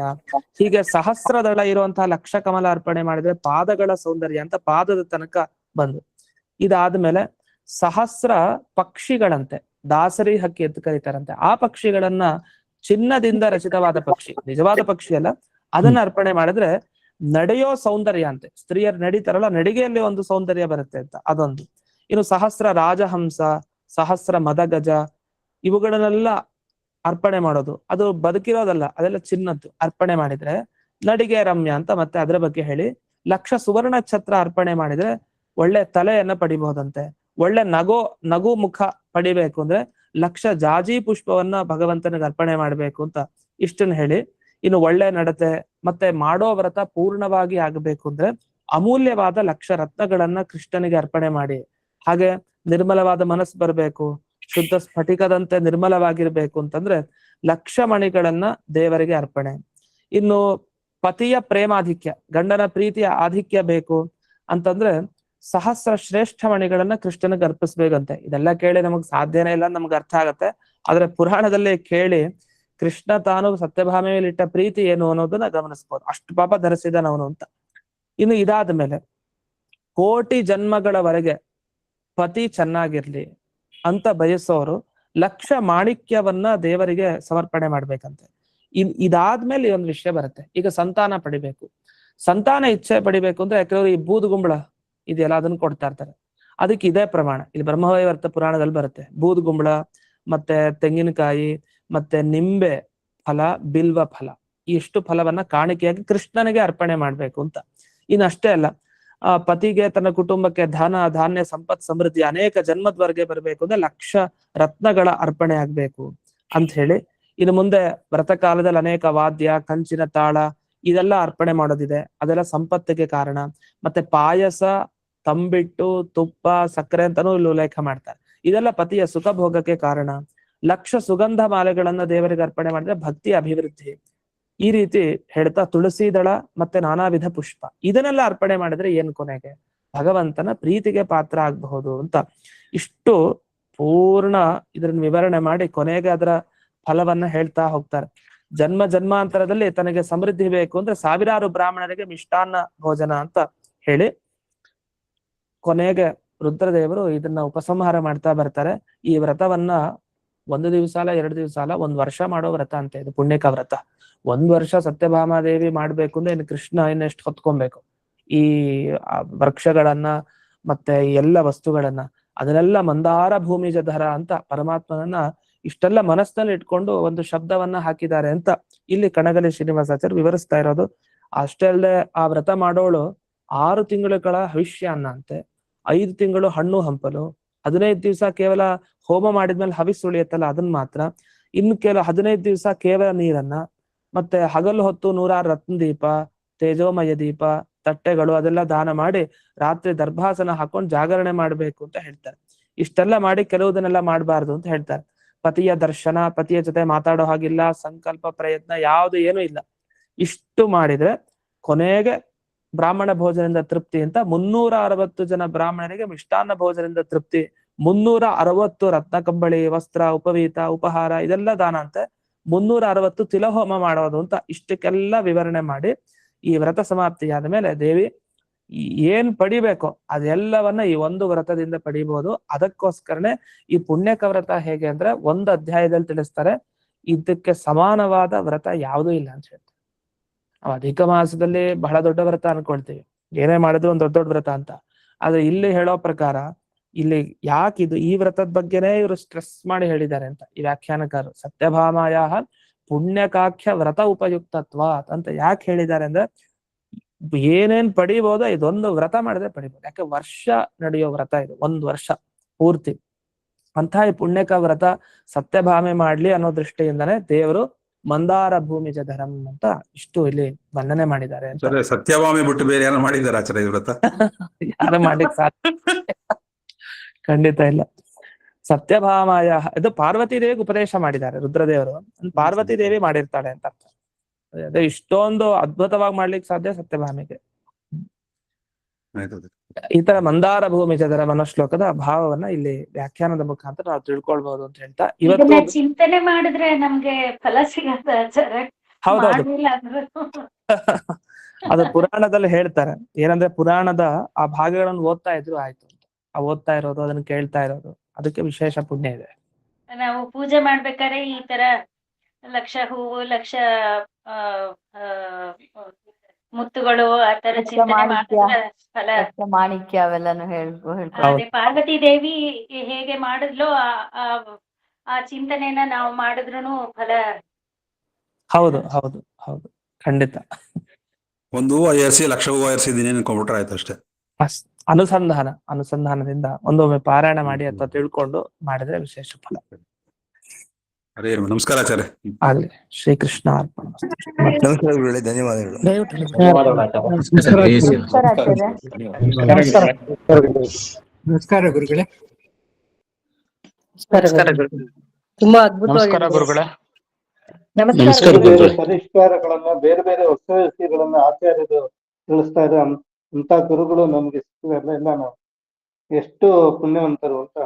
ಹೀಗೆ ಸಹಸ್ರದಳ ಇರುವಂತಹ 1,00,000 ಕಮಲ ಅರ್ಪಣೆ ಮಾಡಿದ್ರೆ ಪಾದಗಳ ಸೌಂದರ್ಯ ಅಂತ ಪಾದದ ತನಕ ಬಂದು. ಇದಾದ್ಮೇಲೆ 1000 ಪಕ್ಷಿಗಳಂತೆ, ದಾಸರಿ ಹಕ್ಕಿ ಅಂತ ಕರೀತಾರಂತೆ, ಆ ಪಕ್ಷಿಗಳನ್ನ ಚಿನ್ನದಿಂದ ರಚಿತವಾದ ಪಕ್ಷಿ, ನಿಜವಾದ ಪಕ್ಷಿ ಅಲ್ಲ, ಅದನ್ನ ಅರ್ಪಣೆ ಮಾಡಿದ್ರೆ ನಡೆಯೋ ಸೌಂದರ್ಯ ಅಂತೆ. ಸ್ತ್ರೀಯರು ನಡೀತಾರಲ್ಲ, ನಡಿಗೆಯಲ್ಲಿ ಒಂದು ಸೌಂದರ್ಯ ಬರುತ್ತೆ ಅಂತ ಅದೊಂದು. ಇನ್ನು 1000 ರಾಜಹಂಸ, 1000 ಮದಗಜ, ಇವುಗಳನ್ನೆಲ್ಲ ಅರ್ಪಣೆ ಮಾಡೋದು. ಅದು ಬದುಕಿರೋದಲ್ಲ, ಅದೆಲ್ಲ ಚಿನ್ನದ್ದು. ಅರ್ಪಣೆ ಮಾಡಿದ್ರೆ ನಡಿಗೆ ರಮ್ಯ ಅಂತ ಮತ್ತೆ ಅದರ ಬಗ್ಗೆ ಹೇಳಿ. 1,00,000 ಸುವರ್ಣ ಛತ್ರ ಅರ್ಪಣೆ ಮಾಡಿದ್ರೆ ಒಳ್ಳೆ ತಲೆಯನ್ನ ಪಡಿಬಹುದಂತೆ. ಒಳ್ಳೆ ನಗು ಮುಖ ಪಡಿಬೇಕು ಅಂದ್ರೆ 1,00,000 ಜಾಜಿ ಪುಷ್ಪವನ್ನ ಭಗವಂತನಿಗೆ ಅರ್ಪಣೆ ಮಾಡ್ಬೇಕು ಅಂತ ಇಷ್ಟನ್ನ ಹೇಳಿ. ಇನ್ನು ಒಳ್ಳೆ ನಡತೆ ಮತ್ತೆ ಮಾಡೋ ವ್ರತ ಪೂರ್ಣವಾಗಿ ಆಗಬೇಕು ಅಂದ್ರೆ ಅಮೂಲ್ಯವಾದ 1,00,000 ರತ್ನಗಳನ್ನ ಕೃಷ್ಣನಿಗೆ ಅರ್ಪಣೆ ಮಾಡಿ. ಹಾಗೆ ನಿರ್ಮಲವಾದ ಮನಸ್ಸು ಬರಬೇಕು, ಶುದ್ಧ ಸ್ಫಟಿಕದಂತೆ ನಿರ್ಮಲವಾಗಿರ್ಬೇಕು ಅಂತಂದ್ರೆ 1,00,000 ಮಣಿಗಳನ್ನ ದೇವರಿಗೆ ಅರ್ಪಣೆ. ಇನ್ನು ಪತಿಯ ಪ್ರೇಮಾಧಿಕ್ಯ, ಗಂಡನ ಪ್ರೀತಿಯ ಆಧಿಕ್ಯ ಬೇಕು ಅಂತಂದ್ರೆ 1000 ಶ್ರೇಷ್ಠ ಮಣಿಗಳನ್ನ ಕೃಷ್ಣನಿಗೆ ಅರ್ಪಿಸ್ಬೇಕಂತೆ. ಇದೆಲ್ಲ ಕೇಳಿ ನಮಗ್ ಸಾಧ್ಯನೇ ಇಲ್ಲ, ನಮ್ಗೆ ಅರ್ಥ ಆಗತ್ತೆ. ಆದ್ರೆ ಪುರಾಣದಲ್ಲಿ ಕೇಳಿ ಕೃಷ್ಣ ತಾನು ಸತ್ಯಭಾಮೆ ಮೇಲೆ ಇಟ್ಟ ಪ್ರೀತಿ ಏನು ಅನ್ನೋದನ್ನ ಗಮನಿಸ್ಬೋದು. ಅಷ್ಟು ಪಾಪ ಧರಿಸಿದನವನು ಅಂತ. ಇನ್ನು ಇದಾದ್ಮೇಲೆ 1,000,000 ಜನ್ಮಗಳವರೆಗೆ ಪತಿ ಚೆನ್ನಾಗಿರ್ಲಿ ಅಂತ ಬಯಸೋರು 1,00,000 ಮಾಣಿಕ್ಯವನ್ನ ದೇವರಿಗೆ ಸಮರ್ಪಣೆ ಮಾಡ್ಬೇಕಂತೆ. ಇದಾದ್ಮೇಲೆ ಈ ಒಂದು ವಿಷಯ ಬರುತ್ತೆ. ಈಗ ಸಂತಾನ ಪಡಿಬೇಕು, ಸಂತಾನ ಇಚ್ಛೆ ಪಡಿಬೇಕು ಅಂದ್ರೆ ಯಾಕಂದ್ರೆ ಈ ಬೂದುಗುಂಬಳ ಇದೆಯಲ್ಲ ಅದನ್ನ ಕೊಡ್ತಾ ಇರ್ತಾರೆ. ಅದಕ್ಕೆ ಇದೇ ಪ್ರಮಾಣ ಇಲ್ಲಿ ಬ್ರಹ್ಮವೈವರ್ತ ಪುರಾಣದಲ್ಲಿ ಬರುತ್ತೆ. ಬೂದುಗುಂಬಳ ಮತ್ತೆ ತೆಂಗಿನಕಾಯಿ ಮತ್ತೆ ನಿಂಬೆ ಫಲ, ಬಿಲ್ವ ಫಲ, ಇಷ್ಟು ಫಲವನ್ನ ಕಾಣಿಕೆಯಾಗಿ ಕೃಷ್ಣನಿಗೆ ಅರ್ಪಣೆ ಮಾಡ್ಬೇಕು ಅಂತ. ಇನ್ನಷ್ಟೇ ಅಲ್ಲ, ಪತಿಗೆ ತನ್ನ ಕುಟುಂಬಕ್ಕೆ ಧನ ಧಾನ್ಯ ಸಂಪತ್ ಸಮೃದ್ಧಿ ಅನೇಕ ಜನ್ಮದ್ವರೆಗೆ ಬರಬೇಕು ಅಂದ್ರೆ 1,00,000 ರತ್ನಗಳ ಅರ್ಪಣೆ ಆಗ್ಬೇಕು ಅಂತ ಹೇಳಿ. ಇನ್ನು ಮುಂದೆ ವ್ರತ ಕಾಲದಲ್ಲಿ ಅನೇಕ ವಾದ್ಯ, ಕಂಚಿನ ತಾಳ ಇದೆಲ್ಲ ಅರ್ಪಣೆ ಮಾಡೋದಿದೆ. ಅದೆಲ್ಲ ಸಂಪತ್ತಿಗೆ ಕಾರಣ. ಮತ್ತೆ ಪಾಯಸ, ತಂಬಿಟ್ಟು, ತುಪ್ಪ, ಸಕ್ಕರೆ ಅಂತಾನೂ ಇಲ್ಲಿ ಉಲ್ಲೇಖ ಮಾಡ್ತಾರೆ. ಇದೆಲ್ಲ ಪತಿಯ ಸುಖ ಭೋಗಕ್ಕೆ ಕಾರಣ. 1,00,000 ಸುಗಂಧ ಮಾಲೆಗಳನ್ನ ದೇವರಿಗೆ ಅರ್ಪಣೆ ಮಾಡಿದ್ರೆ ಭಕ್ತಿ ಅಭಿವೃದ್ಧಿ. ಈ ರೀತಿ ಹೇಳ್ತಾ ತುಳಸಿ ದಳ ಮತ್ತೆ ನಾನಾ ವಿಧ ಪುಷ್ಪ ಇದನ್ನೆಲ್ಲ ಅರ್ಪಣೆ ಮಾಡಿದ್ರೆ ಏನ್ ಕೊನೆಗೆ ಭಗವಂತನ ಪ್ರೀತಿಗೆ ಪಾತ್ರ ಆಗಬಹುದು ಅಂತ ಇಷ್ಟು ಪೂರ್ಣ ಇದನ್ನ ವಿವರಣೆ ಮಾಡಿ ಕೊನೆಗೆ ಅದರ ಫಲವನ್ನ ಹೇಳ್ತಾ ಹೋಗ್ತಾರೆ. ಜನ್ಮ ಜನ್ಮಾಂತರದಲ್ಲಿ ತನಗೆ ಸಮೃದ್ಧಿ ಬೇಕು ಅಂದ್ರೆ 1000 ಬ್ರಾಹ್ಮಣರಿಗೆ ಮಿಷ್ಟಾನ್ನ ಭೋಜನ ಅಂತ ಹೇಳಿ ಕೊನೆಗೆ ರುದ್ರದೇವರು ಇದನ್ನ ಉಪಸಂಹಾರ ಮಾಡ್ತಾ ಬರ್ತಾರೆ. ಈ ವ್ರತವನ್ನ 1 ದಿವಸ ಅಲ್ಲ, 2 ದಿವಸ ಅಲ್ಲ, 1 ವರ್ಷ ಮಾಡೋ ವ್ರತ ಅಂತ ಇದು ಪುಣ್ಯಕ ವ್ರತ. 1 ವರ್ಷ ಸತ್ಯಭಾಮಾದೇವಿ ಮಾಡ್ಬೇಕು ಅಂದ್ರೆ ಇನ್ನು ಕೃಷ್ಣ ಇನ್ನೆಷ್ಟು ಹೊತ್ಕೊಬೇಕು ಈ ವೃಕ್ಷಗಳನ್ನ ಮತ್ತೆ ಎಲ್ಲ ವಸ್ತುಗಳನ್ನ, ಅದನ್ನೆಲ್ಲ ಮಂದಾರ ಭೂಮಿ ಜಧರ ಅಂತ ಪರಮಾತ್ಮನನ್ನ ಇಷ್ಟೆಲ್ಲ ಮನಸ್ಸಿನಲ್ಲಿ ಇಟ್ಕೊಂಡು ಒಂದು ಶಬ್ದವನ್ನ ಹಾಕಿದ್ದಾರೆ ಅಂತ ಇಲ್ಲಿ ಕಣಗಲಿ ಶ್ರೀನಿವಾಸಾಚಾರ್ಯ ವಿವರಿಸ್ತಾ ಇರೋದು. ಅಷ್ಟೇ ಅಲ್ಲದೆ ಆ ವ್ರತ ಮಾಡೋಳು 6 ತಿಂಗಳ ಹವಿಷ್ಯಾನ್ನ ಅಂತೆ, 5 ತಿಂಗಳು ಹಣ್ಣು ಹಂಪಲು, 15 ದಿವಸ ಕೇವಲ ಹೋಮ ಮಾಡಿದ್ಮೇಲೆ ಹವಿಸ್ ಉಳಿಯತ್ತಲ್ಲ ಅದನ್ನ ಮಾತ್ರ, ಇನ್ನು ಕೇವಲ 15 ದಿವಸ ಕೇವಲ ನೀರನ್ನ, ಮತ್ತೆ ಹಗಲು ಹೊತ್ತು 106 ರತ್ನ ದೀಪ, ತೇಜೋಮಯ ದೀಪ, ತಟ್ಟೆಗಳು ಅದೆಲ್ಲ ದಾನ ಮಾಡಿ ರಾತ್ರಿ ದರ್ಭಾಸನ ಹಾಕೊಂಡು ಜಾಗರಣೆ ಮಾಡ್ಬೇಕು ಅಂತ ಹೇಳ್ತಾರೆ. ಇಷ್ಟೆಲ್ಲ ಮಾಡಿ ಕೆಲವುದನ್ನೆಲ್ಲ ಮಾಡಬಾರ್ದು ಅಂತ ಹೇಳ್ತಾರೆ. ಪತಿಯ ದರ್ಶನ, ಪತಿಯ ಜೊತೆ ಮಾತಾಡೋ ಹಾಗಿಲ್ಲ, ಸಂಕಲ್ಪ ಪ್ರಯತ್ನ ಯಾವುದು ಏನೂ ಇಲ್ಲ. ಇಷ್ಟು ಮಾಡಿದ್ರೆ ಕೊನೆಗೆ ಬ್ರಾಹ್ಮಣ ಭೋಜನದಿಂದ ತೃಪ್ತಿ ಅಂತ 360 ಜನ ಬ್ರಾಹ್ಮಣರಿಗೆ ಮಿಷ್ಟಾನ್ನ ಭೋಜನದಿಂದ ತೃಪ್ತಿ, 360 ರತ್ನ ಕಂಬಳಿ, ವಸ್ತ್ರ, ಉಪವೀತ, ಉಪಹಾರ ಇದೆಲ್ಲ ದಾನ ಅಂತೆ, 360 ತಿಲಹೋಮ ಮಾಡೋದು ಅಂತ ಇಷ್ಟಕ್ಕೆಲ್ಲ ವಿವರಣೆ ಮಾಡಿ ಈ ವ್ರತ ಸಮಾಪ್ತಿಯಾದ ಮೇಲೆ ದೇವಿ ಏನ್ ಪಡಿಬೇಕೋ ಅದೆಲ್ಲವನ್ನ ಈ ಒಂದು ವ್ರತದಿಂದ ಪಡಿಬಹುದು. ಅದಕ್ಕೋಸ್ಕರನೇ ಈ ಪುಣ್ಯಕ ವ್ರತ ಹೇಗೆ ಅಂದ್ರೆ 1 ಅಧ್ಯಾಯದಲ್ಲಿ ತಿಳಿಸ್ತಾರೆ, ಇದಕ್ಕೆ ಸಮಾನವಾದ ವ್ರತ ಯಾವುದೂ ಇಲ್ಲ ಅಂತ ಹೇಳ್ತಾರೆ. ನಾವು ಅಧಿಕ ಮಾಸದಲ್ಲಿ ಬಹಳ ದೊಡ್ಡ ವ್ರತ ಅನ್ಕೊಳ್ತೀವಿ, ಏನೇ ಮಾಡಿದ್ರು ಒಂದು ದೊಡ್ಡ ದೊಡ್ಡ ವ್ರತ ಅಂತ. ಆದ್ರೆ ಇಲ್ಲಿ ಹೇಳೋ ಪ್ರಕಾರ ಇಲ್ಲಿ ಯಾಕಿದು ಈ ವ್ರತದ ಬಗ್ಗೆನೇ ಇವರು ಸ್ಟ್ರೆಸ್ ಮಾಡಿ ಹೇಳಿದ್ದಾರೆ ಅಂತ ಈ ವ್ಯಾಖ್ಯಾನಕಾರರು. ಸತ್ಯಭಾಮಾಯ ಪುಣ್ಯಕಾಖ್ಯ ವ್ರತ ಉಪಯುಕ್ತತ್ವ ಅಂತ ಯಾಕೆ ಹೇಳಿದ್ದಾರೆ ಅಂದ್ರೆ ಏನೇನ್ ಪಡಿಬೋದೋ ಇದೊಂದು ವ್ರತ ಮಾಡಿದ್ರೆ ಪಡಿಬೋದು. ಯಾಕೆ ವರ್ಷ ನಡೆಯೋ ವ್ರತ ಇದು, 1 ವರ್ಷ ಪೂರ್ತಿ ಅಂತ ಈ ಪುಣ್ಯಕ ವ್ರತ ಸತ್ಯಭಾಮೆ ಮಾಡ್ಲಿ ಅನ್ನೋ ದೃಷ್ಟಿಯಿಂದನೇ ದೇವರು ಮಂದಾರ ಭೂಮಿ ಜಧರಂ ಅಂತ ಇಷ್ಟು ಇಲ್ಲಿ ವರ್ಣನೆ ಮಾಡಿದ್ದಾರೆ ಅಂತ. ಸತ್ಯಭಾಮೆ ಬಿಟ್ಟು ಬೇರೆ ಯಾರು ಮಾಡಿದ್ದಾರೆ ಆಚಾರ್ಯ ಈ ವ್ರತ? ಯಾರು ಮಾಡ್ಲಿಕ್ಕೆ ಸಾಧ್ಯ ಖಂಡಿತ ಇಲ್ಲ. ಸತ್ಯಭಾಮಾಯ ಇದು ಪಾರ್ವತಿ ದೇವಿಗೆ ಉಪದೇಶ ಮಾಡಿದ್ದಾರೆ ರುದ್ರದೇವರು, ಪಾರ್ವತಿ ದೇವಿ ಮಾಡಿರ್ತಾಳೆ ಅಂತ ಅರ್ಥ. ಅದೇ ಇಷ್ಟೊಂದು ಅದ್ಭುತವಾಗಿ ಮಾಡ್ಲಿಕ್ಕೆ ಸಾಧ್ಯ ಸತ್ಯಭಾಮಿಗೆ. ಆಯ್ತು. ಈ ತರ ಮಂದಾರ ಭೂಮಿ ಚದರ ಮನಶ್ಲೋಕದ ಭಾವವನ್ನ ಇಲ್ಲಿ ವ್ಯಾಖ್ಯಾನದ ಮುಖಾಂತರ ನಾವು ತಿಳ್ಕೊಳ್ಬಹುದು ಅಂತ ಹೇಳ್ತಾ ಇವತ್ತು ಇದನ್ನ ಚಿಂತನೆ ಮಾಡಿದ್ರೆ ನಮ್ಗೆ ಫಲ ಸಿಗತ್ತ ಆಚಾರ್ಯ. ಹೌದೌದು ಮಾಡ್ಲಿಲ್ಲ ಅಂದ್ರೂ ಅದು ಪುರಾಣದಲ್ಲಿ ಹೇಳ್ತಾರೆ. ಏನಂದ್ರೆ ಪುರಾಣದ ಆ ಭಾಗಗಳನ್ನು ಓದ್ತಾ ಇದ್ರು ಆಯ್ತು ಅಂತ. ಆ ಓದ್ತಾ ಇರೋದು, ಅದನ್ನ ಕೇಳ್ತಾ ಇರೋದು, ಅದಕ್ಕೆ ವಿಶೇಷ ಪುಣ್ಯ ಇದೆ. ನಾವು ಪೂಜೆ ಮಾಡ್ಬೇಕಾದ್ರೆ ಈ ತರ ಲಕ್ಷ ಹೂವು, ಲಕ್ಷ ಆ, ಆ, ಮುತ್ತುಗಳು ಆ ತರ ಚಿಂತನೆ ಮಾಡಿದ್ರೆ ಫಲ. ಮಾಣಿಕ್ಯ ಅವೆಲ್ಲಾನು ಅದೇ ಪಾರ್ವತಿ ದೇವಿ ಹೇಗೆ ಮಾಡಿದ್ಲೋ ಆ ಚಿಂತನೆನ ನಾವು ಮಾಡಿದ್ರು ಫಲ. ಹೌದು ಹೌದು ಹೌದು, ಖಂಡಿತ. ಒಂದು ಹೂವು ಏರಿಸಿ ಲಕ್ಷ ಹೂವು ಏರಿಸಿ ದಿನ ಅನ್ಕೊಂಡ್ಬಿಟ್ರೆ ಆಯ್ತು ಅಷ್ಟೇ. ಅನುಸಂಧಾನದಿಂದ ಒಂದೊಮ್ಮೆ ಪಾರಾಯಣ ಮಾಡಿ ಅಥವಾ ತಿಳ್ಕೊಂಡು ಮಾಡಿದ್ರೆ ವಿಶೇಷ ಫಲ. ಹರೇ ನಮಸ್ಕಾರ ಆಚಾರ್ಯ. ಆಗ್ಲಿ. ಶ್ರೀಕೃಷ್ಣ ಅರ್ಪಣ. ನಮಸ್ಕಾರ ಗುರುಗಳೇ, ಧನ್ಯವಾದಗಳು. ನಮಸ್ಕಾರ ಗುರುಗಳೇ. ತುಂಬಾ ಅದ್ಭುತವಾಗಿದೆ ಗುರುಗಳೇ. ನಮಸ್ಕಾರ ಪರಿಷ್ಕಾರಗಳನ್ನ ಬೇರೆ ಬೇರೆ ಹೊಸ ಆಚಾರ್ಯರು ತಿಳಿಸ್ತಾ ಇರೋ ಅಂತ ಗುರುಗಳು ನಮ್ಗೆ ಸಿಕ್ಕಿದಾರಲ್ಲ, ಎಲ್ಲ ನಾವು ಎಷ್ಟು ಪುಣ್ಯವಂತರು ಅಂತ.